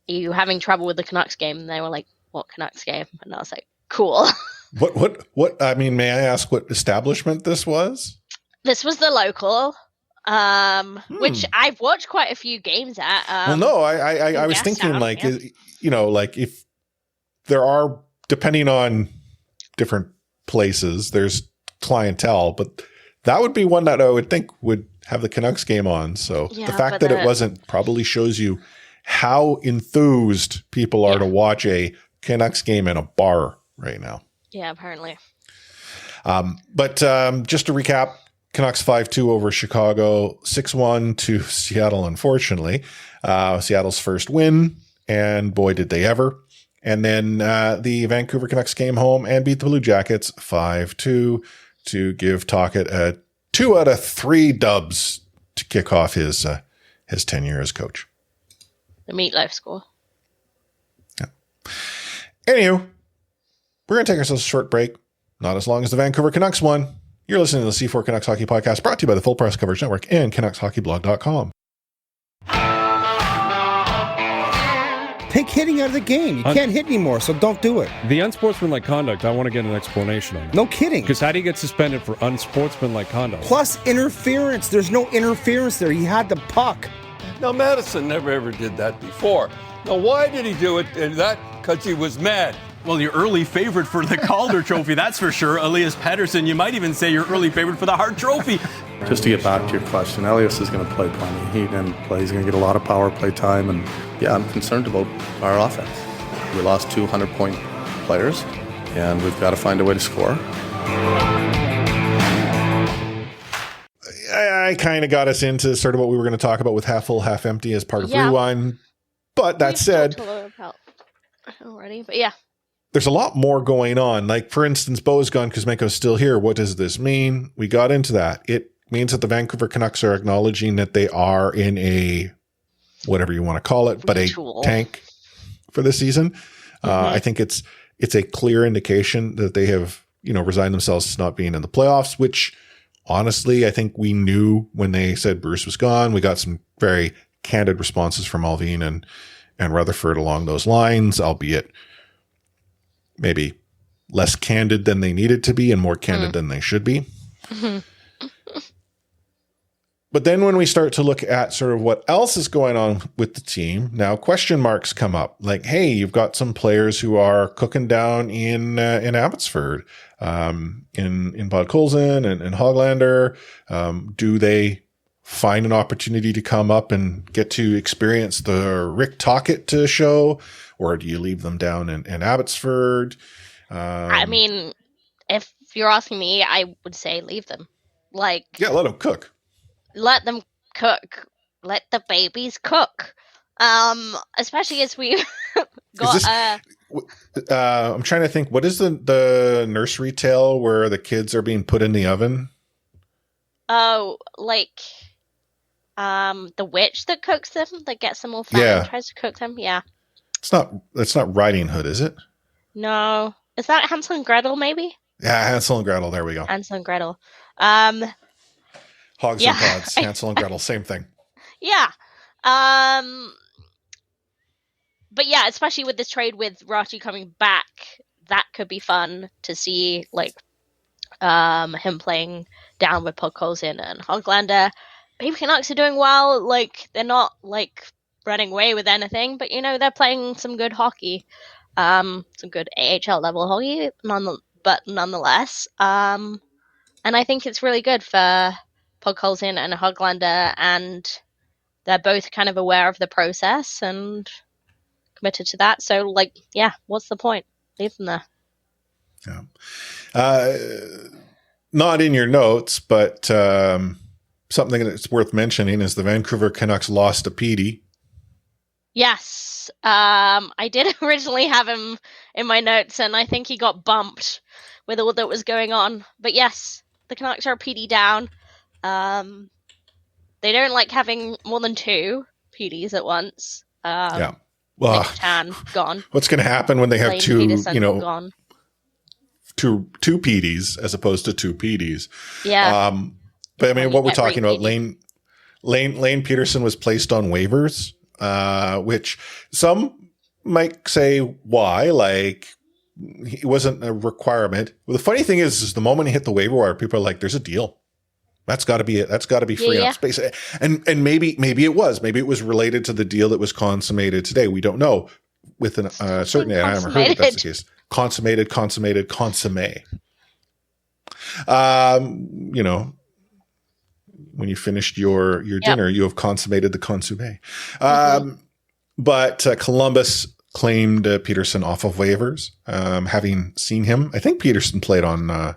you having trouble with the Canucks game?" And they were like, "What Canucks game?" And I was like, "Cool." What? I mean, may I ask what establishment this was? This was the local, which I've watched quite a few games at. Well, no, I was thinking if there are, depending on different places, there's clientele, but that would be one that I would think would have the Canucks game on. So the fact that it wasn't probably shows you how enthused people are to watch a Canucks game in a bar right now. Yeah, apparently. But just to recap, Canucks 5-2 over Chicago, 6-1 to Seattle, unfortunately. Seattle's first win, and boy, did they ever. And then the Vancouver Canucks came home and beat the Blue Jackets 5-2 to give Tochett a 2 out of 3 dubs to kick off his tenure as coach. The meatloaf score. Yeah. Anywho, we're going to take ourselves a short break. Not as long as the Vancouver Canucks won. You're listening to the C4 Canucks Hockey Podcast, brought to you by the Full Press Coverage Network and CanucksHockeyBlog.com. Take hitting out of the game. You can't hit anymore, so don't do it. The unsportsmanlike conduct, I want to get an explanation on that. No kidding. Because how do you get suspended for unsportsmanlike conduct? Plus interference. There's no interference there. He had the puck. Now, Madison never ever did that before. Now, why did he do it? And that because he was mad. Well, your early favorite for the Calder Trophy, that's for sure. Elias Pettersson, you might even say your early favorite for the Hart Trophy. Just to get back to your question, Elias is going to play plenty. He's going to get a lot of power play time. And, yeah, I'm concerned about our offense. We lost 200-point players, and we've got to find a way to score. I kind of got us into sort of what we were going to talk about with Half Full, Half Empty as part of Rewind. But that said, already, but yeah. There's a lot more going on. Like, for instance, Bo's gone, Kuzmenko's still here. What does this mean? We got into that. It means that the Vancouver Canucks are acknowledging that they are in a, whatever you want to call it, but a tank for this season. I think it's a clear indication that they have, resigned themselves to not being in the playoffs, which honestly, I think we knew when they said Bruce was gone. We got some very candid responses from Alvin and Rutherford along those lines, albeit maybe less candid than they needed to be and more candid than they should be. But then when we start to look at sort of what else is going on with the team, now question marks come up. Like, hey, you've got some players who are cooking down in Abbotsford, in Bad Colson and Hoglander. Do they find an opportunity to come up and get to experience the Rick Tochett show, or do you leave them down in Abbotsford? I mean, if you're asking me, I would say leave them. Let them cook. Let them cook. Let the babies cook. Especially as we got. I'm trying to think. What is the nursery tale where the kids are being put in the oven? Oh, the witch that cooks them, that gets them all fat and tries to cook them. Yeah. It's not Riding Hood, is it? No. Is that Hansel and Gretel, maybe? Yeah, Hansel and Gretel. There we go. Hansel and Gretel. Hogs and Pods, Hansel and Gretel, same thing. Yeah. But yeah, especially with this trade with Raty coming back, that could be fun to see, him playing down with Podkolzin and Hoglander. Baby Canucks are doing well. They're not, running away with anything, but, they're playing some good hockey. Some good AHL level hockey, nonetheless. And I think it's really good for Podkolzin and Hoglander, and they're both kind of aware of the process and committed to that. So, what's the point? Leave them there. Yeah. Not in your notes, but something that's worth mentioning is the Vancouver Canucks lost to Petey. Yes. I did originally have him in my notes, and I think he got bumped with all that was going on. But yes, the Canucks are PD down. They don't like having more than 2 PDs at once. Yeah. Well, Nick Tan gone. What's going to happen when they have Lane 2, Peterson gone. two PDs as opposed to 2 PDs? Yeah. But I mean, what we're talking about, PD. Lane Peterson was placed on waivers, which some might say why, like it wasn't a requirement. Well, the funny thing is the moment he hit the waiver wire, people are like, "There's a deal. That's got to be it. That's got to be free up space." And maybe it was related to the deal that was consummated today. We don't know with certainty. I haven't heard that that's the case. Consummate. When you finished your dinner, you have consummated the consommé. But Columbus claimed Peterson off of waivers. Having seen him, I think Peterson played on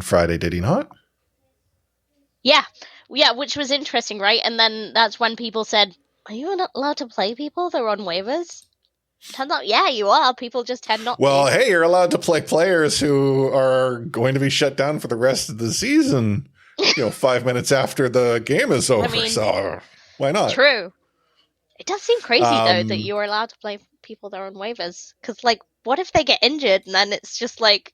Friday, did he not? Yeah, which was interesting, right? And then that's when people said, "Are you not allowed to play people that are on waivers?" Turns out, yeah, you are. People just tend not Well, to. hey, you're allowed to play players who are going to be shut down for the rest of the season. 5 minutes after the game is over. So why not? True. It does seem crazy, though, that you're allowed to play people that are on waivers. Because, like, what if they get injured and then it's just like,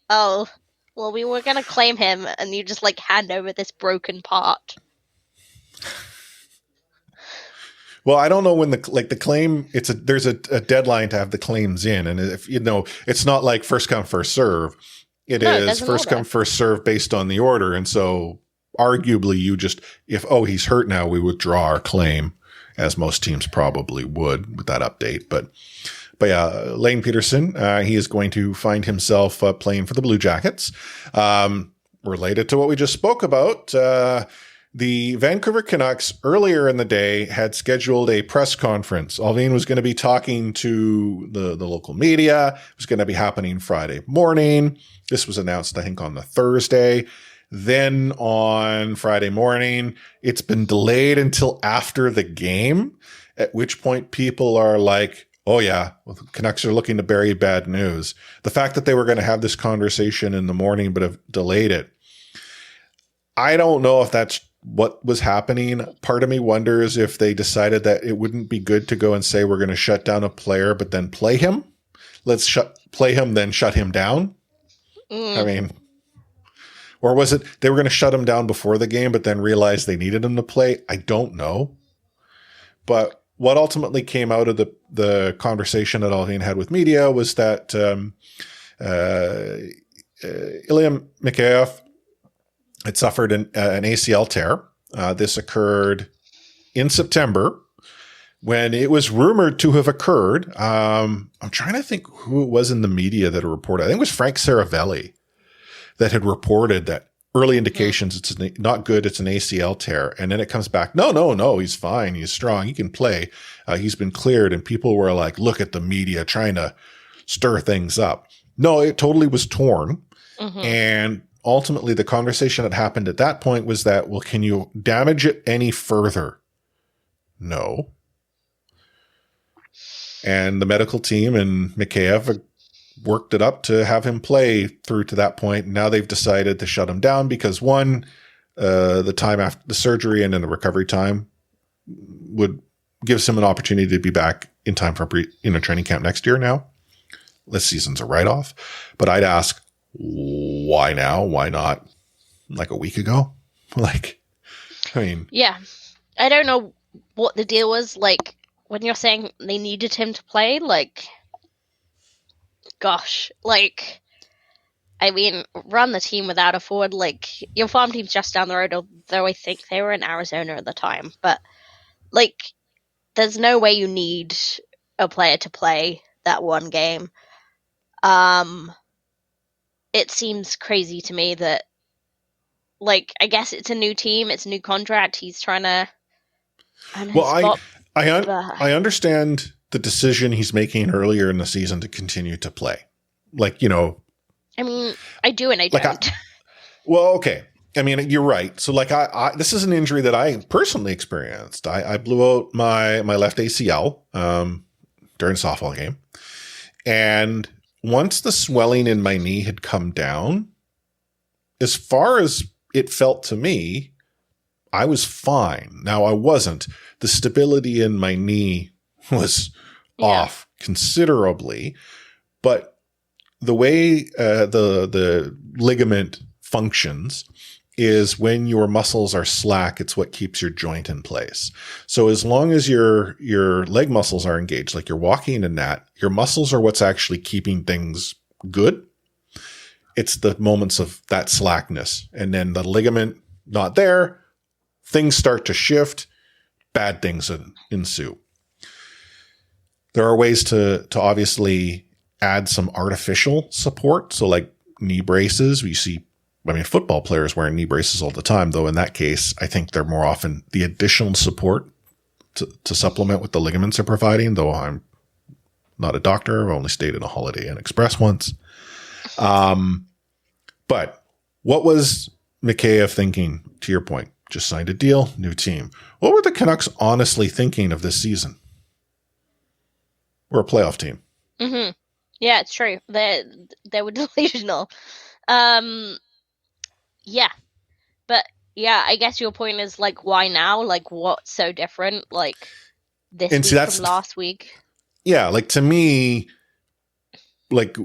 oh, well, we were going to claim him and you just, like, hand over this broken part. Well, I don't know when the claim, there's a deadline to have the claims in. And if, it's not like first come, first serve. It is first come, first serve based on the order. And so arguably you just, if he's hurt now, we withdraw our claim, as most teams probably would with that update. But yeah, Lane Peterson, he is going to find himself playing for the Blue Jackets. Related to what we just spoke about, the Vancouver Canucks earlier in the day had scheduled a press conference. Alvin was going to be talking to the local media. It was going to be happening Friday morning. This was announced, I think, on the Thursday. Then on Friday morning, it's been delayed until after the game, at which point people are like, oh yeah, well, the Canucks are looking to bury bad news. The fact that they were going to have this conversation in the morning but have delayed it, I don't know if that's what was happening. Part of me wonders if they decided that it wouldn't be good to go and say we're going to shut down a player but then play him. Let's play him, then shut him down. I mean, or was it they were going to shut him down before the game but then realized they needed him to play? I don't know. But what ultimately came out of the conversation that Alvin had with media was that Ilya Mikheyev had suffered an ACL tear. This occurred in September when it was rumored to have occurred. I'm trying to think who it was in the media that reported. I think it was Frank Saravelli that had reported that early indications it's not good. It's an ACL tear. And then it comes back. No. He's fine. He's strong. He can play. He's been cleared. And people were like, look at the media trying to stir things up. No, it totally was torn. And ultimately the conversation that happened at that point was that, well, can you damage it any further? No. And the medical team and Mikheyev worked it up to have him play through to that point. Now they've decided to shut him down because one, the time after the surgery and then the recovery time gives him an opportunity to be back in time for training camp next year. Now this season's a write-off, but I'd ask, why now? Why not like a week ago? Yeah, I don't know what the deal was. Like, when you're saying they needed him to play, gosh, I mean, run the team without a forward. Your farm team's just down the road, although I think they were in Arizona at the time. But, there's no way you need a player to play that one game. It seems crazy to me that, I guess it's a new team, it's a new contract. He's trying to. I understand the decision he's making earlier in the season to continue to play. I mean, I do and I don't. Well, okay. I mean, you're right. So this is an injury that I personally experienced. I blew out my left ACL during a softball game. And once the swelling in my knee had come down, as far as it felt to me, I was fine. Now, I wasn't. The stability in my knee was off considerably, but the way the ligament functions is when your muscles are slack, it's what keeps your joint in place. So as long as your leg muscles are engaged, like you're walking in that, your muscles are what's actually keeping things good. It's the moments of that slackness. And then the ligament not there, things start to shift, bad things ensue. There are ways to obviously add some artificial support. So like knee braces, we see, football players wearing knee braces all the time, though in that case, I think they're more often the additional support to supplement what the ligaments are providing, though I'm not a doctor. I've only stayed in a Holiday Inn Express once. But what was Mikheyev thinking, to your point? Just signed a deal, new team. What were the Canucks honestly thinking of this season? We're a playoff team. Mm-hmm. Yeah, it's true. They were delusional. Yeah. But yeah, I guess your point is like, why now? Like, what's so different? Like this week from last week? Yeah, like to me, like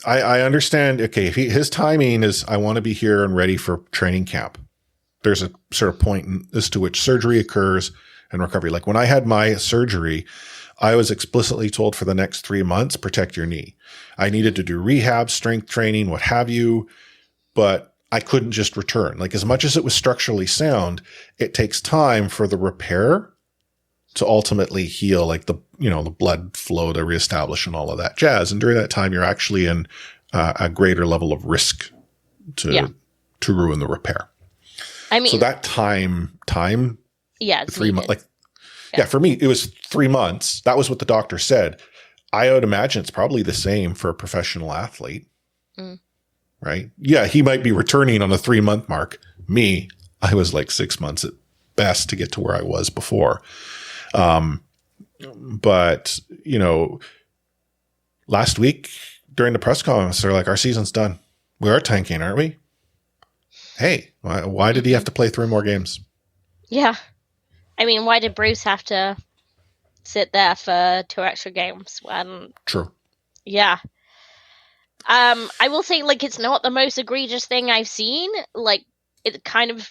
I understand. Okay, his timing is, I want to be here and ready for training camp. There's a sort of point as to which surgery occurs and recovery. Like when I had my surgery, I was explicitly told for the next 3 months, protect your knee. I needed to do rehab, strength training, what have you, but I couldn't just return. Like as much as it was structurally sound, it takes time for the repair to ultimately heal, like the blood flow to reestablish and all of that jazz. And during that time, you're actually in a greater level of risk to ruin the repair. I mean, so that time, 3 months, for me, it was 3 months. That was what the doctor said. I would imagine it's probably the same for a professional athlete, right? Yeah, he might be returning on the 3 month mark. Me, I was like 6 months at best to get to where I was before. But last week during the press conference, they're like, our season's done. We are tanking, aren't we? Hey, why did he have to play 3 more games? Yeah. I mean, why did Bruce have to sit there for 2 extra games? True. Yeah. I will say, like, it's not the most egregious thing I've seen. Like, it kind of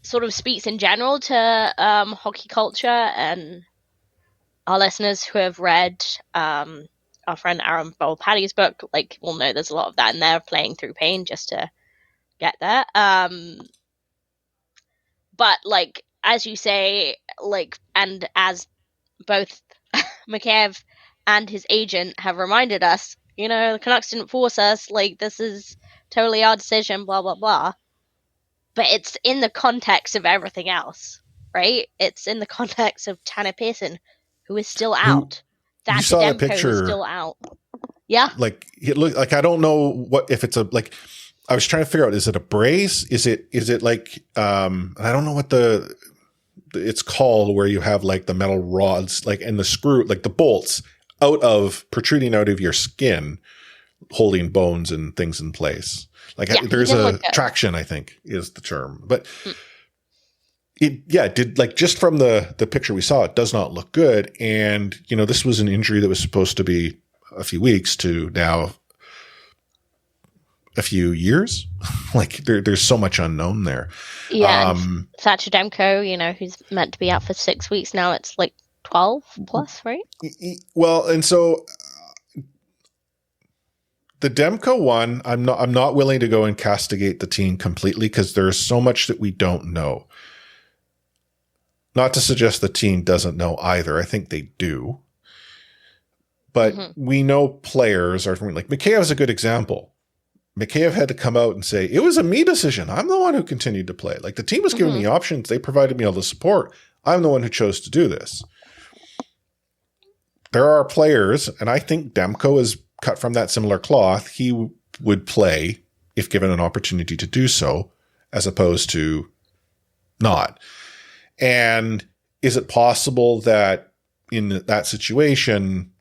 sort of speaks in general to hockey culture, and our listeners who have read our friend Aaron Patty's book, like, will know there's a lot of that in there, playing through pain just to get there. But, like, as you say, like, and as both Mikheyev and his agent have reminded us, the Canucks didn't force us, like, this is totally our decision, blah, blah, blah. But it's in the context of everything else, right? It's in the context of Tanner Pearson, who is still out. That Demko is still out. Yeah. Like, it looked like, I don't know if it's I was trying to figure out, is it a brace? Is it like, I don't know what it's called, where you have like the metal rods, like, and the screw, like the bolts protruding out of your skin, holding bones and things in place. Like there's a traction, I think is the term, but it did, like, just from the picture we saw, it does not look good. And, this was an injury that was supposed to be a few weeks to now a few years. Like there's so much unknown there. Yeah. Thatcher Demko, who's meant to be out for 6 weeks now, it's like 12 plus, right? Well, and so the Demko one, I'm not willing to go and castigate the team completely, because there's so much that we don't know. Not to suggest the team doesn't know either. I think they do. But we know players are, like, Mikheyev is a good example. Mikheyev had to come out and say, it was a me decision. I'm the one who continued to play. Like, the team was giving me options. They provided me all the support. I'm the one who chose to do this. There are players, and I think Demko is cut from that similar cloth. He would play if given an opportunity to do so, as opposed to not. And is it possible that in that situation,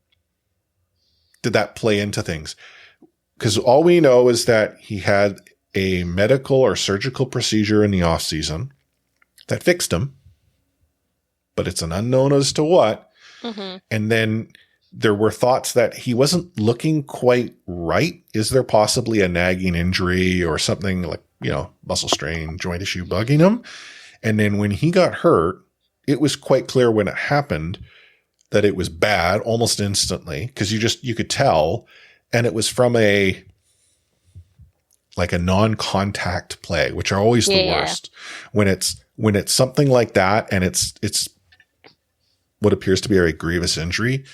did that play into things? Because all we know is that he had a medical or surgical procedure in the off season that fixed him, but it's an unknown as to what. Mm-hmm. And then there were thoughts that he wasn't looking quite right. Is there possibly a nagging injury or something like, muscle strain, joint issue bugging him? And then when he got hurt, it was quite clear when it happened that it was bad almost instantly, because you could tell. And it was from a non-contact play, which are always the worst. When it's something like that and it's what appears to be a very grievous injury,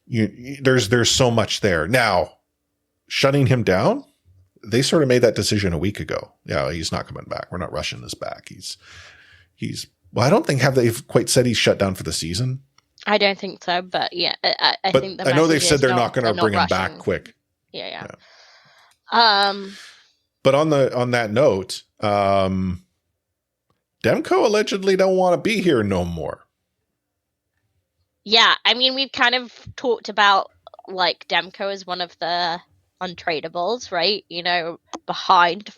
there's so much there. Now, shutting him down, they sort of made that decision a week ago. Yeah, he's not coming back. We're not rushing this back. Well, I don't think they've quite said he's shut down for the season. I don't think so, but yeah, I think I know they've said they're not going to bring him back quick. Yeah. But on that note, Demko allegedly don't want to be here no more. Yeah, I mean, we've kind of talked about Demko as one of the untradables, right?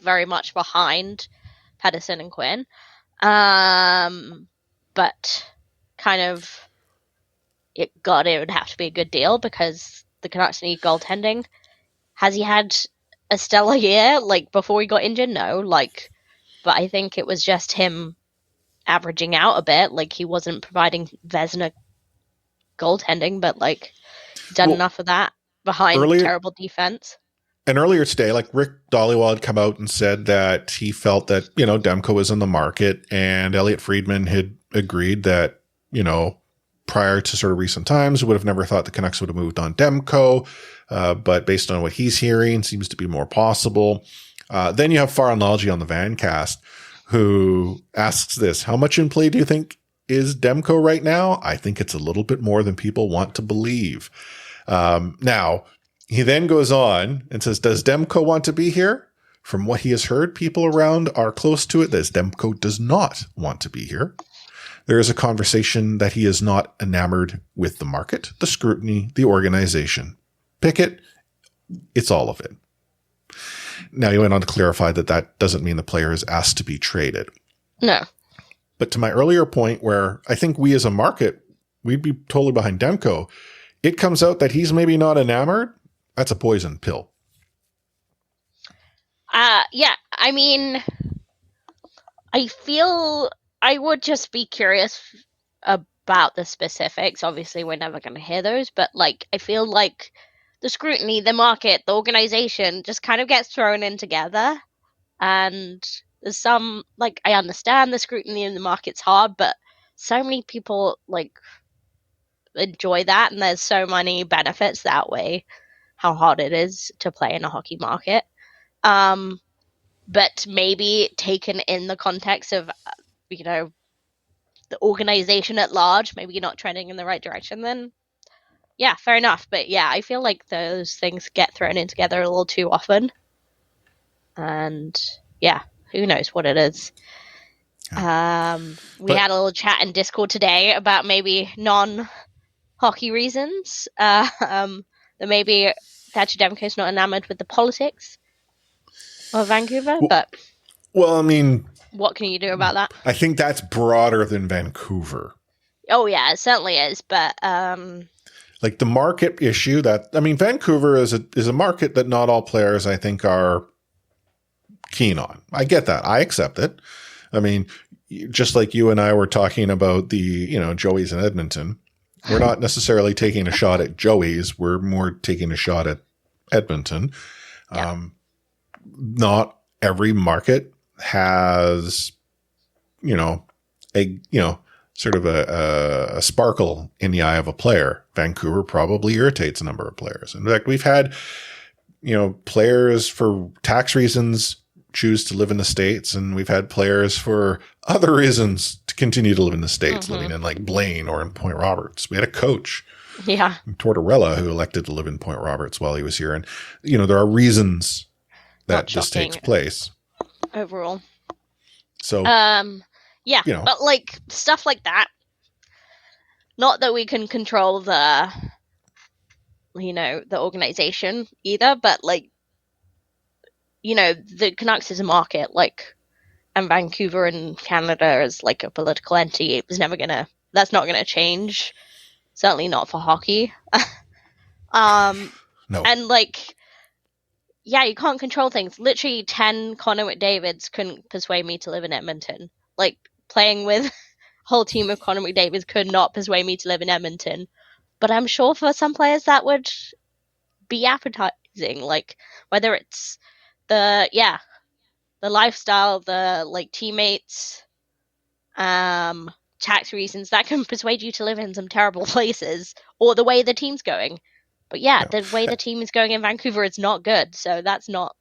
Very much behind Pedersen and Quinn. But kind of it would have to be a good deal because the Canucks need goaltending. Has he had a stellar year before he got injured? No, but I think it was just him averaging out a bit. He wasn't providing Vezina goaltending, but done enough of that behind terrible defense. And earlier today, Rick Dhaliwal had come out and said that he felt that, Demko was in the market, and Elliot Friedman had agreed that, prior to sort of recent times, would have never thought the Canucks would have moved on Demko. But based on what he's hearing, seems to be more possible. Then you have Farnology on the Vancast, who asks this: how much in play do you think is Demko right now? I think it's a little bit more than people want to believe. Now, he then goes on and says, does Demko want to be here? From what he has heard, people around are close to it that Demko does not want to be here. There is a conversation that he is not enamored with the market, the scrutiny, the organization. Pick it. It's all of it. Now, he went on to clarify that doesn't mean the player is asked to be traded. No. But to my earlier point where I think we as a market, we'd be totally behind Demko, it comes out that he's maybe not enamored. That's a poison pill. Yeah, I mean, I feel I would just be curious about the specifics. Obviously, we're never going to hear those, but I feel like the scrutiny, the market, the organization just kind of gets thrown in together. And there's some, I understand the scrutiny in the market's hard, but so many people enjoy that, and there's so many benefits that way. How hard it is to play in a hockey market. But maybe taken in the context of, the organization at large, maybe you're not trending in the right direction, then yeah, fair enough. But yeah, I feel like those things get thrown in together a little too often. And yeah, who knows what it is. We had a little chat in Discord today about maybe non-hockey reasons. That maybe Thatcher Demko's not enamored with the politics of Vancouver, but well, I mean, what can you do about that? I think that's broader than Vancouver. Oh yeah, it certainly is, but the market issue Vancouver is a market that not all players I think are keen on. I get that. I accept it. I mean, just like you and I were talking about the, Joey's in Edmonton. We're not necessarily taking a shot at Joey's. We're more taking a shot at Edmonton. Yeah. Not every market has, sort of a sparkle in the eye of a player. Vancouver probably irritates a number of players. In fact, we've had, players for tax reasons choose to live in the States, and we've had players for other reasons to continue to live in the States, living in Blaine or in Point Roberts. We had a coach, Tortorella, who elected to live in Point Roberts while he was here. And, there are reasons that this takes place. Overall. So, yeah, but stuff like that, not that we can control the the organization either, but like, the Canucks is a market, like, and Vancouver and Canada is like a political entity. That's not gonna change. Certainly not for hockey. No. And like, yeah, you can't control things. Literally 10 Connor McDavids couldn't persuade me to live in Edmonton. Like, playing with a whole team of Connor McDavids could not persuade me to live in Edmonton. But I'm sure for some players that would be appetizing. Like, whether it's the lifestyle, the like teammates, tax reasons, that can persuade you to live in some terrible places, or the way the team's going. But the way the team is going in Vancouver is not good, so that's not.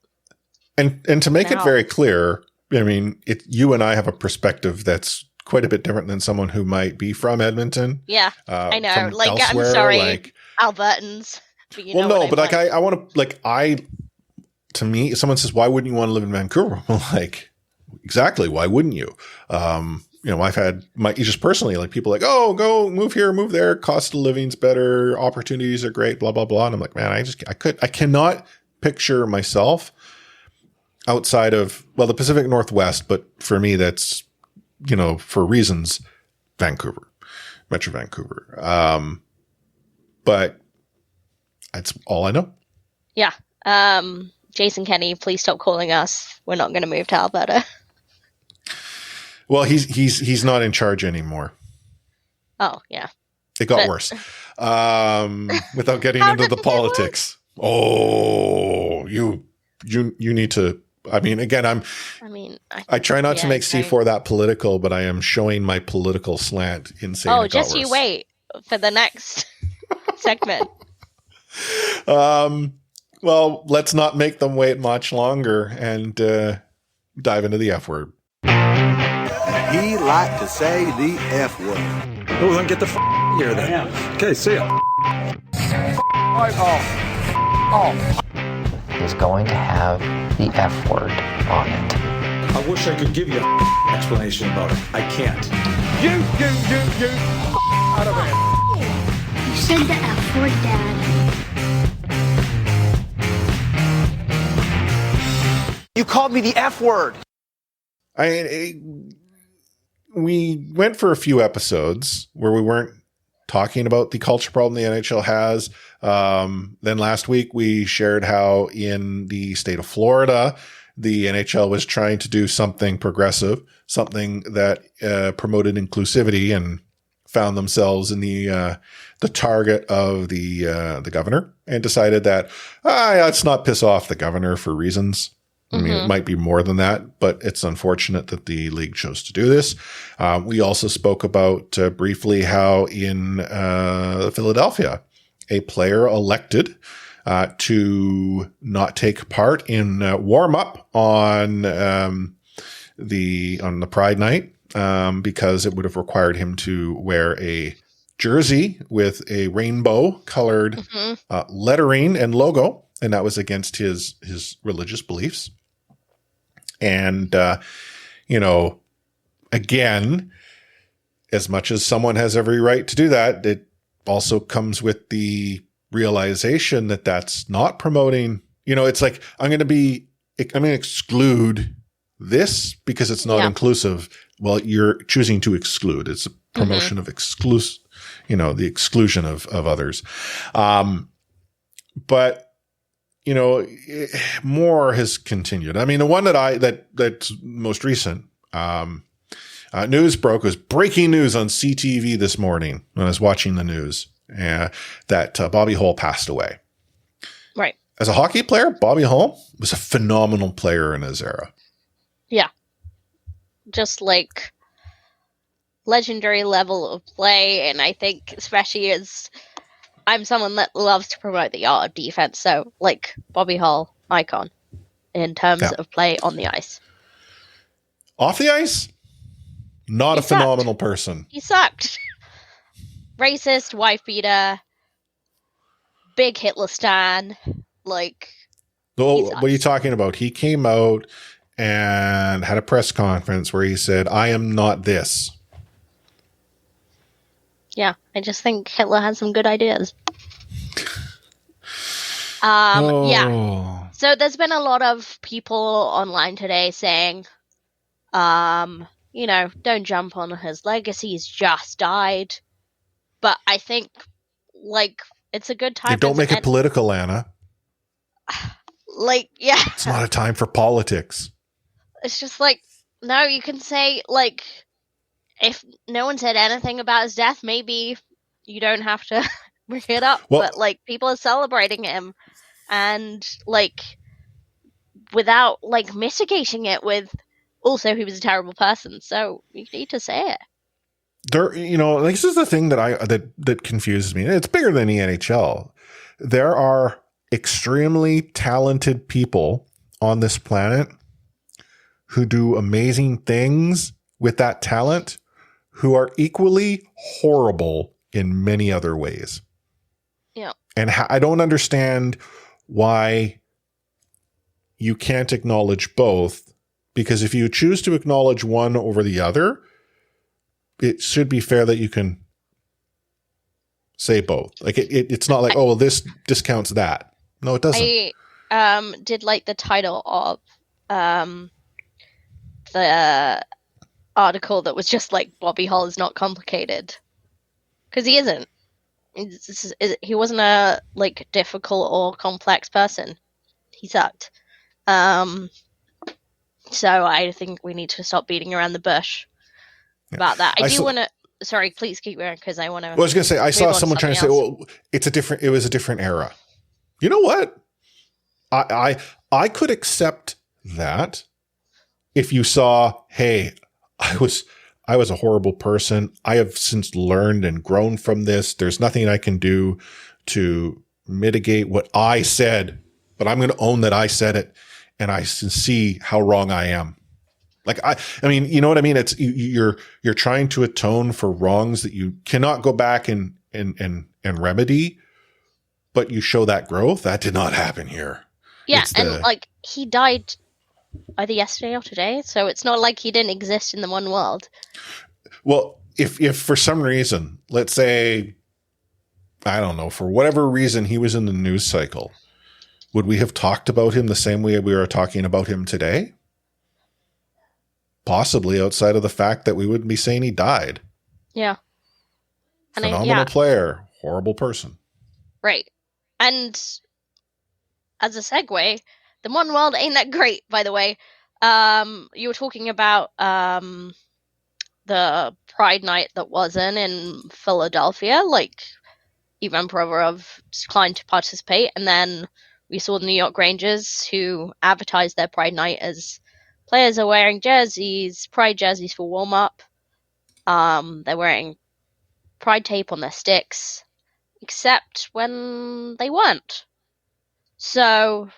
And to make it very clear, I mean, you and I have a perspective that's quite a bit different than someone who might be from Edmonton. Yeah, I know. Like, elsewhere, I'm sorry, Albertans. But I want to to me, if someone says, why wouldn't you want to live in Vancouver? I'm like, exactly. Why wouldn't you? I've had just personally, like, people like, oh, go move here, move there. Cost of living's better. Opportunities are great, blah, blah, blah. And I'm like, man, I cannot picture myself outside of, the Pacific Northwest. But for me, that's, for reasons, Vancouver, Metro Vancouver. But that's all I know. Yeah. Jason Kenney, please stop calling us. We're not going to move to Alberta. Well, he's not in charge anymore. Oh, yeah. It got worse. Without getting into the politics. Oh, you need to. I mean, again, I try not to make C4 that political, but I am showing my political slant in saying. Oh, just you wait for the next segment. Well, let's not make them wait much longer and dive into the F word. He liked to say the F word. Oh, then get the here then. Okay, see ya. Is going to have the F word on it. I wish I could give you an explanation about it. I can't. You, out of here. You said the F word, Dad. You called me the F word. We went for a few episodes where we weren't talking about the culture problem the NHL has. Then last week we shared how in the state of Florida, the NHL was trying to do something progressive, something that promoted inclusivity, and found themselves in the target of the governor, and decided that let's not piss off the governor for reasons. I mean, it might be more than that, but it's unfortunate that the league chose to do this. We also spoke about briefly how in Philadelphia, a player elected to not take part in warm up on the Pride night because it would have required him to wear a jersey with a rainbow colored lettering and logo, and that was against his religious beliefs. And, again, as much as someone has every right to do that, it also comes with the realization that that's not promoting, it's like, I'm going to exclude this because it's not inclusive. Well, you're choosing to exclude. It's a promotion of the exclusion of others. But, more has continued. I mean, the one that's most recent, news broke, was breaking news on CTV this morning when I was watching the news, that Bobby Hull passed away. Right. As a hockey player, Bobby Hull was a phenomenal player in his era. Yeah. Just like legendary level of play. And I think especially as I'm someone that loves to promote the art of defense. So, like, Bobby Hull, icon in terms of play on the ice. Off the ice, not a phenomenal person. He sucked. Racist, wife beater, big Hitler stan. Like, what are you talking about? He came out and had a press conference where he said, I am not this. Yeah, I just think Hitler had some good ideas. Yeah. So there's been a lot of people online today saying, don't jump on his legacy. He's just died. But I think, it's a good time. Don't make it political, Anna. Yeah. It's not a time for politics. It's just no, you can say, if no one said anything about his death, maybe you don't have to bring it up. Well, but, people are celebrating him. And, without, mitigating it with, also, he was a terrible person. So, you need to say it. This is the thing that confuses me. It's bigger than the NHL. There are extremely talented people on this planet who do amazing things with that talent, who are equally horrible in many other ways. Yeah. And I don't understand why you can't acknowledge both, because if you choose to acknowledge one over the other, it should be fair that you can say both. It's not like, this discounts that. No, it doesn't. I did like the title of the article that was just Bobby Hull is not complicated, because he isn't. He wasn't a difficult or complex person. He sucked. So I think we need to stop beating around the bush about that. I do want to. Sorry, please keep going, because I want to. I was going to say, I saw someone trying to say, it was a different era. You know what? I could accept that if you saw, hey, I was a horrible person. I have since learned and grown from this. There's nothing I can do to mitigate what I said, but I'm going to own that I said it, and I see how wrong I am. I mean, you know what I mean? It's you're trying to atone for wrongs that you cannot go back and remedy, but you show that growth. That did not happen here. Yeah, he died either yesterday or today, so it's not like he didn't exist in the one world. Well, if for some reason, let's say, I don't know, for whatever reason he was in the news cycle, would we have talked about him the same way we are talking about him today? Possibly, outside of the fact that we wouldn't be saying he died. Yeah. Phenomenal player, horrible person. Right. And as a segue, the modern world ain't that great, by the way. You were talking about the Pride Night that wasn't in Philadelphia. Ivan Provorov declined to participate, and then we saw the New York Rangers, who advertised their Pride Night as players are wearing jerseys, Pride jerseys for warm-up. They're wearing Pride tape on their sticks, except when they weren't. So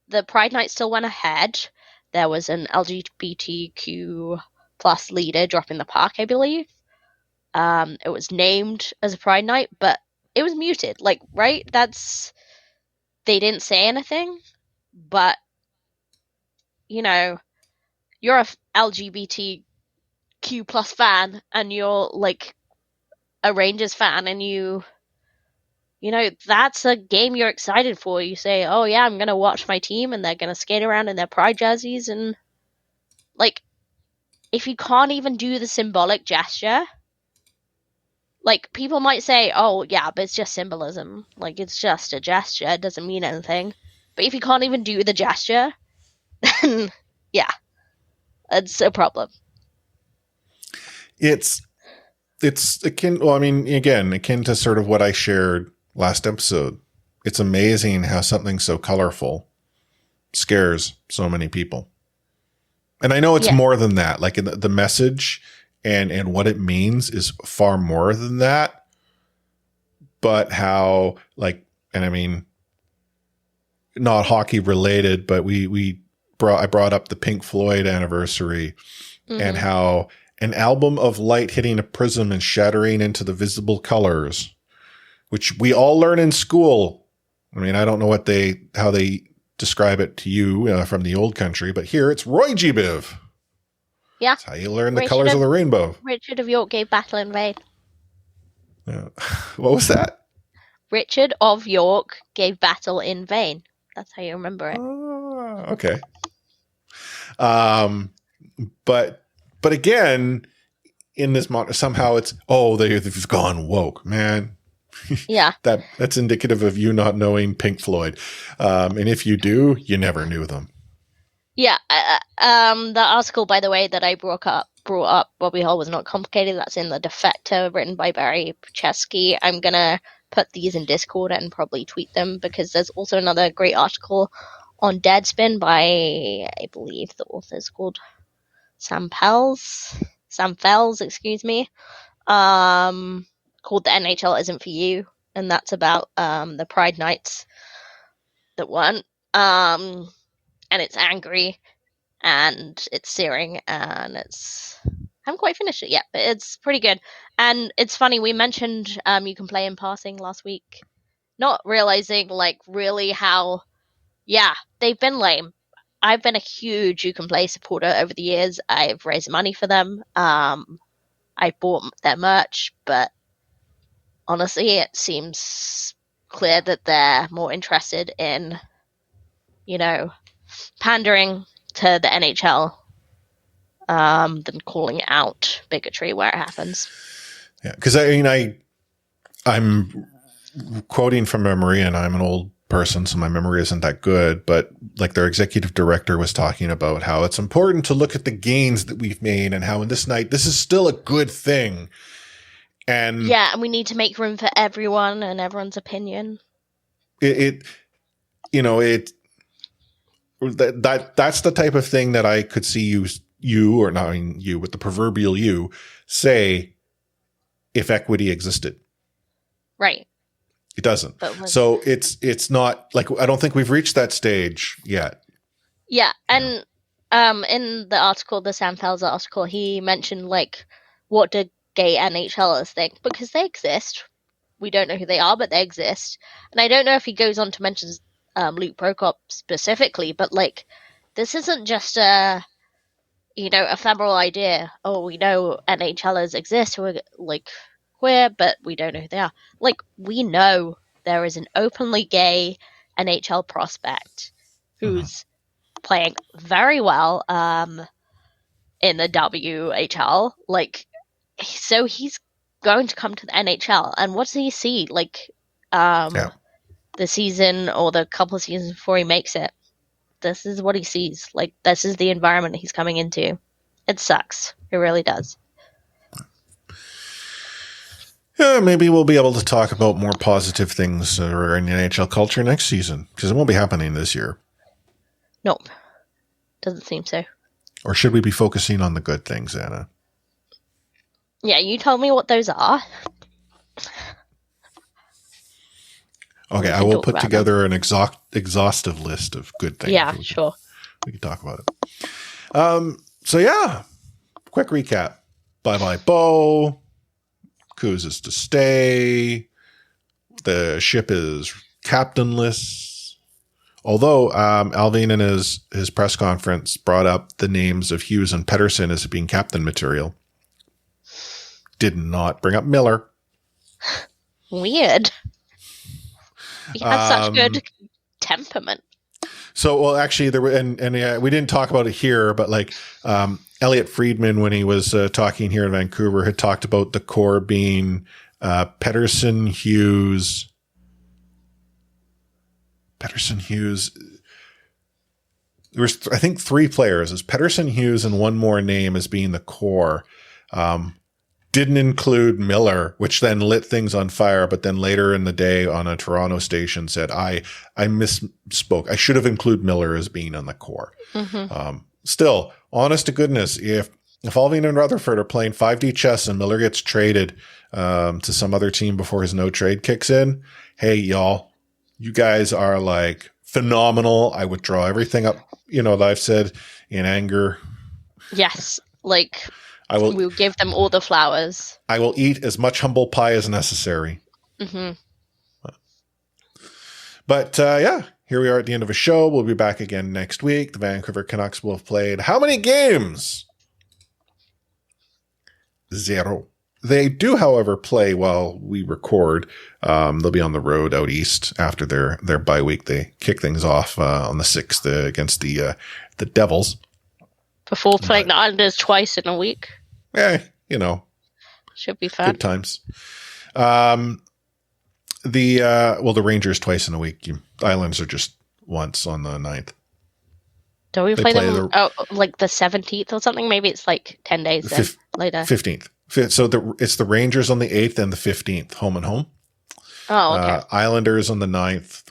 the Pride Night still went ahead. There was an LGBTQ plus leader dropping the park, I believe. It was named as a Pride Night, but it was muted. Right? They didn't say anything, but you're a LGBTQ plus fan, and you're a Rangers fan, and that's a game you're excited for. You say, oh yeah, I'm going to watch my team, and they're going to skate around in their Pride jerseys, and if you can't even do the symbolic gesture, people might say, oh yeah, but it's just symbolism. It's just a gesture. It doesn't mean anything. But if you can't even do the gesture, then yeah, it's a problem. It's akin, akin to sort of what I shared last episode. It's amazing how something so colorful scares so many people. And I know it's more than that. The message and what it means is far more than that. But how, not hockey related, but I brought up the Pink Floyd anniversary, and how an album of light hitting a prism and shattering into the visible colors, which we all learn in school. I don't know how they describe it to you from the old country, but here it's Roy G. Biv. Yeah. That's how you learn the colors of the rainbow. Richard of York gave Battle in Vain. Yeah. What was that? Richard of York gave battle in vain. That's how you remember it. Okay. But again, in this somehow it's they've gone woke, man. Yeah. That's indicative of you not knowing Pink Floyd. And if you do, you never knew them. Yeah. The article, by the way, that I brought up Bobby Hall was not complicated. That's in the Defector, written by Barry Chesky. I'm gonna put these in Discord and probably tweet them, because there's also another great article on Deadspin by, I believe the author's called Sam Fells, excuse me, called The NHL Isn't For You, and that's about the Pride Nights that won. And it's angry, and it's searing, and I haven't quite finished it yet, but it's pretty good. And it's funny, we mentioned You Can Play in passing last week, not realizing really how, they've been lame. I've been a huge You Can Play supporter over the years. I've raised money for them. I bought their merch, but honestly, it seems clear that they're more interested in, pandering to the NHL than calling out bigotry where it happens. Yeah, because I'm quoting from memory, and I'm an old person, so my memory isn't that good, but their executive director was talking about how it's important to look at the gains that we've made, and how in this night, this is still a good thing. And and we need to make room for everyone and everyone's opinion. That's the type of thing that I could see you with the proverbial you say if equity existed. Right. It doesn't. So it's not I don't think we've reached that stage yet. Yeah. And in the article, the Sam Felser article, he mentioned what do gay NHLers think, because they exist. We don't know who they are, but they exist. And I don't know if he goes on to mention Luke Prokop specifically, but this isn't just a ephemeral idea. Oh, we know NHLers exist who are queer, but we don't know who they are. We know there is an openly gay NHL prospect who's playing very well in the WHL. So he's going to come to the NHL, and what does he see? The season or the couple of seasons before he makes it. This is what he sees. This is the environment he's coming into. It sucks. It really does. Yeah, maybe we'll be able to talk about more positive things regarding NHL culture next season, because it won't be happening this year. Nope. Doesn't seem so. Or should we be focusing on the good things, Anna? Yeah, you told me what those are. Okay, I will put together an exhaustive list of good things. Yeah, sure. We can talk about it. Quick recap. Bye-bye, Bo. Kuz is to stay. The ship is captainless. Although Alvin in his press conference brought up the names of Hughes and Pettersson as being captain material. Did not bring up Miller. Weird. He has such good temperament. So, well, actually, there were, and we didn't talk about it here, but Elliot Friedman, when he was talking here in Vancouver, had talked about the core being Pettersson, Hughes. There was, I think, 3 players. It was Pettersson, Hughes, and one more name as being the core. Didn't include Miller, which then lit things on fire. But then later in the day on a Toronto station said, I misspoke. I should have included Miller as being on the core. Mm-hmm. Still, honest to goodness, if Alvin and Rutherford are playing 5D chess and Miller gets traded to some other team before his no trade kicks in, hey, y'all, you guys are phenomenal. I would draw everything up, that I've said in anger. Yes. We'll give them all the flowers. I will eat as much humble pie as necessary. Mm-hmm. But here we are at the end of a show. We'll be back again next week. The Vancouver Canucks will have played how many games? 0. They do, however, play while we record. They'll be on the road out east after their bye week. They kick things off on the 6th against the Devils. Before playing the Islanders twice in a week. Should be fun. Good times. The Rangers twice in a week. Islanders are just once on the 9th. Do we play them like the 17th or something? Maybe it's like 10 days later. 15th. So it's the Rangers on the 8th and the 15th, home and home. Oh, okay. Islanders on the 9th,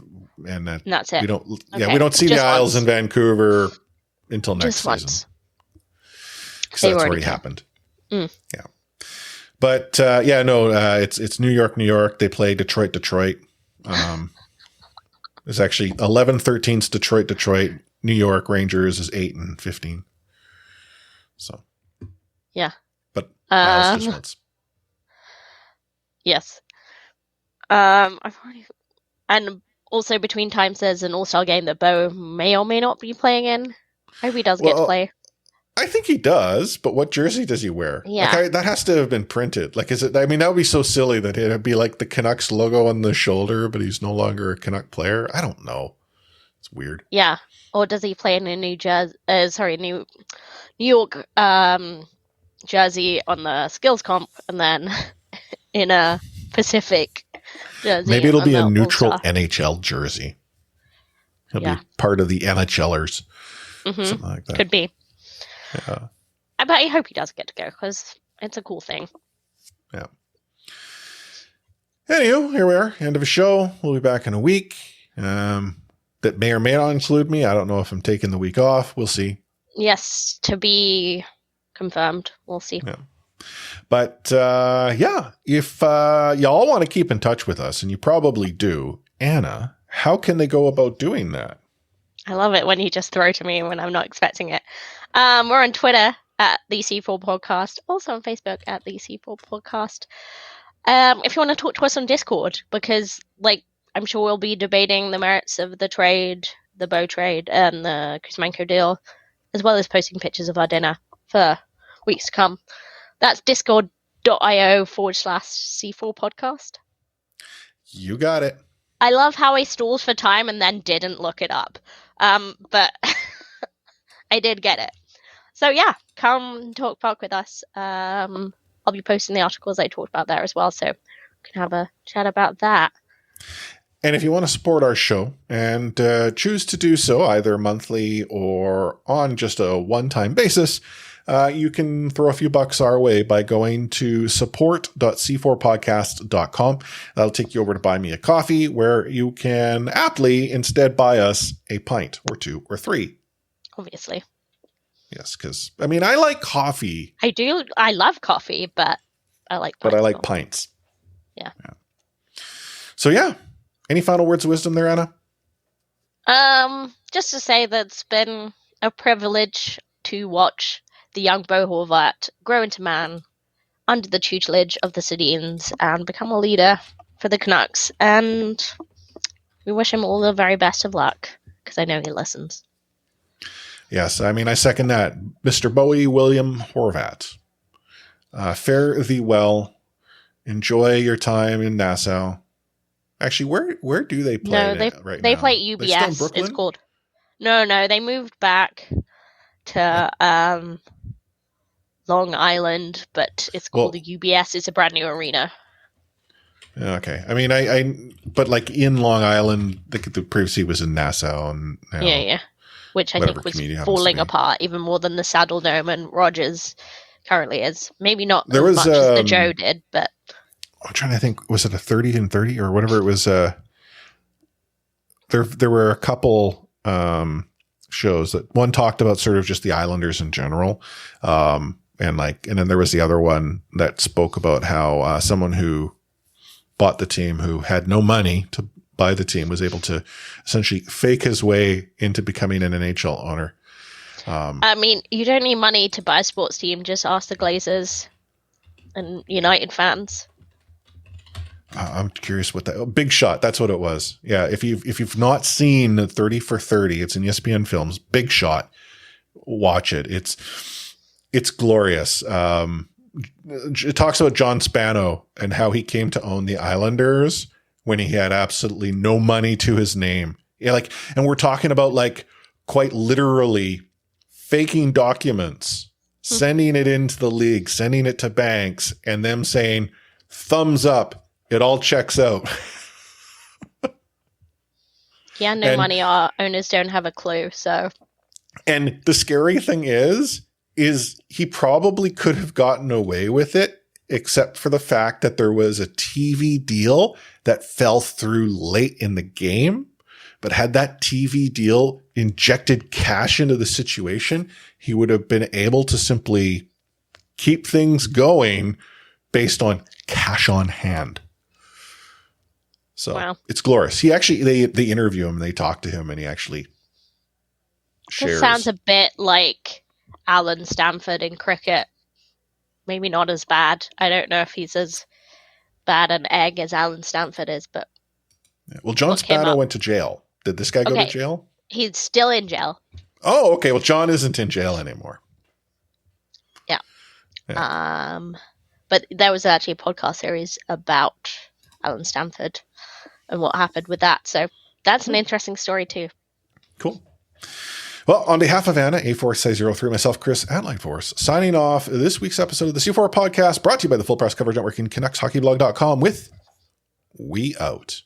and that's it. We don't see just the Isles once. in Vancouver until next Just once. season. So that's already happened. Mm. Yeah. But it's New York. They play Detroit. It's actually 11-13's Detroit. New York Rangers is 8 and 15. So yeah, but Isles just once. Yes. I've already, and also between times there's an All-Star game that Bo may or may not be playing in. I hope he does get to play. I think he does, but what jersey does he wear? Yeah. That has to have been printed. Like, is it? I mean, that would be so silly that it'd be like the Canucks logo on the shoulder, but he's no longer a Canuck player. I don't know. It's weird. Yeah. Or does he play in a New York jersey on the skills comp, and then in a Pacific jersey? Maybe it'll be a neutral All-Star. NHL jersey. He'll be part of the NHLers. Mm-hmm. Something like that. Could be. Yeah. I hope he does get to go because it's a cool thing. Yeah. Anywho, here we are. End of a show. We'll be back in a week. That may or may not include me. I don't know if I'm taking the week off. We'll see. Yes, to be confirmed. We'll see. Yeah. But if y'all want to keep in touch with us, and you probably do, Anna, how can they go about doing that? I love it when you just throw to me when I'm not expecting it. We're on Twitter at the C4 Podcast, also on Facebook at the C4 Podcast. If you want to talk to us on Discord, because I'm sure we'll be debating the merits of the trade, the Bo trade, and the Kuzmenko deal, as well as posting pictures of our dinner for weeks to come. That's discord.io/C4 Podcast. You got it. I love how I stalled for time and then didn't look it up. But I did get it. So yeah, come talk puck with us. I'll be posting the articles I talked about there as well, so we can have a chat about that. And if you want to support our show and choose to do so either monthly or on just a one-time basis, you can throw a few bucks our way by going to support.c4podcast.com. That'll take you over to Buy Me a Coffee, where you can aptly instead buy us a pint or two or three. Obviously. Yes, because, I mean, I like coffee. I do. I love coffee, but I like pints. But I like pints. Yeah. So, yeah. Any final words of wisdom there, Anna? Just to say that it's been a privilege to watch the young Bo Horvat grow into man under the tutelage of the Sedins and become a leader for the Canucks. And we wish him all the very best of luck, because I know he listens. Yes, I mean, I second that. Mr. Bowie William Horvat. Fare thee well. Enjoy your time in Nassau. Actually, where do they play right now? They play at UBS. It's called. No, they moved back to Long Island, but it's called the UBS. It's a brand new arena. Okay, I mean, but like in Long Island, the previously was in Nassau, and yeah, which I think was falling apart even more than the Saddle Dome and Rogers currently is. Maybe not as much as the Joe did, but. I'm trying to think, was it a 30 and 30 or whatever it was? There were a couple shows that one talked about sort of just the Islanders in general. And then there was the other one that spoke about how someone who bought the team, who had no money to buy the team, was able to essentially fake his way into becoming an NHL owner. I mean, you don't need money to buy a sports team. Just ask the Glazers and United fans. I'm curious what that Big Shot. That's what it was. Yeah. If you've not seen 30 for 30, it's in ESPN Films. Big Shot. Watch it. It's glorious. it talks about John Spano and how he came to own the Islanders when he had absolutely no money to his name. Yeah, like, and we're talking about like quite literally faking documents, sending it into the league, sending it to banks, and them saying, thumbs up, it all checks out. Yeah, no money. Our owners don't have a clue. So, and the scary thing is he probably could have gotten away with it, except for the fact that there was a TV deal that fell through late in the game. But had that TV deal injected cash into the situation, he would have been able to simply keep things going based on cash on hand. So It's glorious. He actually, they interview him and they talk to him and he actually shares. This sounds a bit like Alan Stanford in cricket. Maybe not as bad. I don't know if he's as bad an egg as Alan Stanford is, but. Yeah. Well, John Spano went to jail. Did this guy go to jail? He's still in jail. Oh, okay. Well, John isn't in jail anymore. Yeah. But there was actually a podcast series about Alan Stanford and what happened with that. So that's an interesting story too. Cool. Well, on behalf of Anna, A4-Size03, myself, Chris, at Lightforce, signing off this week's episode of the C4 Podcast, brought to you by the Full Press Coverage Network and CanucksHockeyBlog.com with We Out.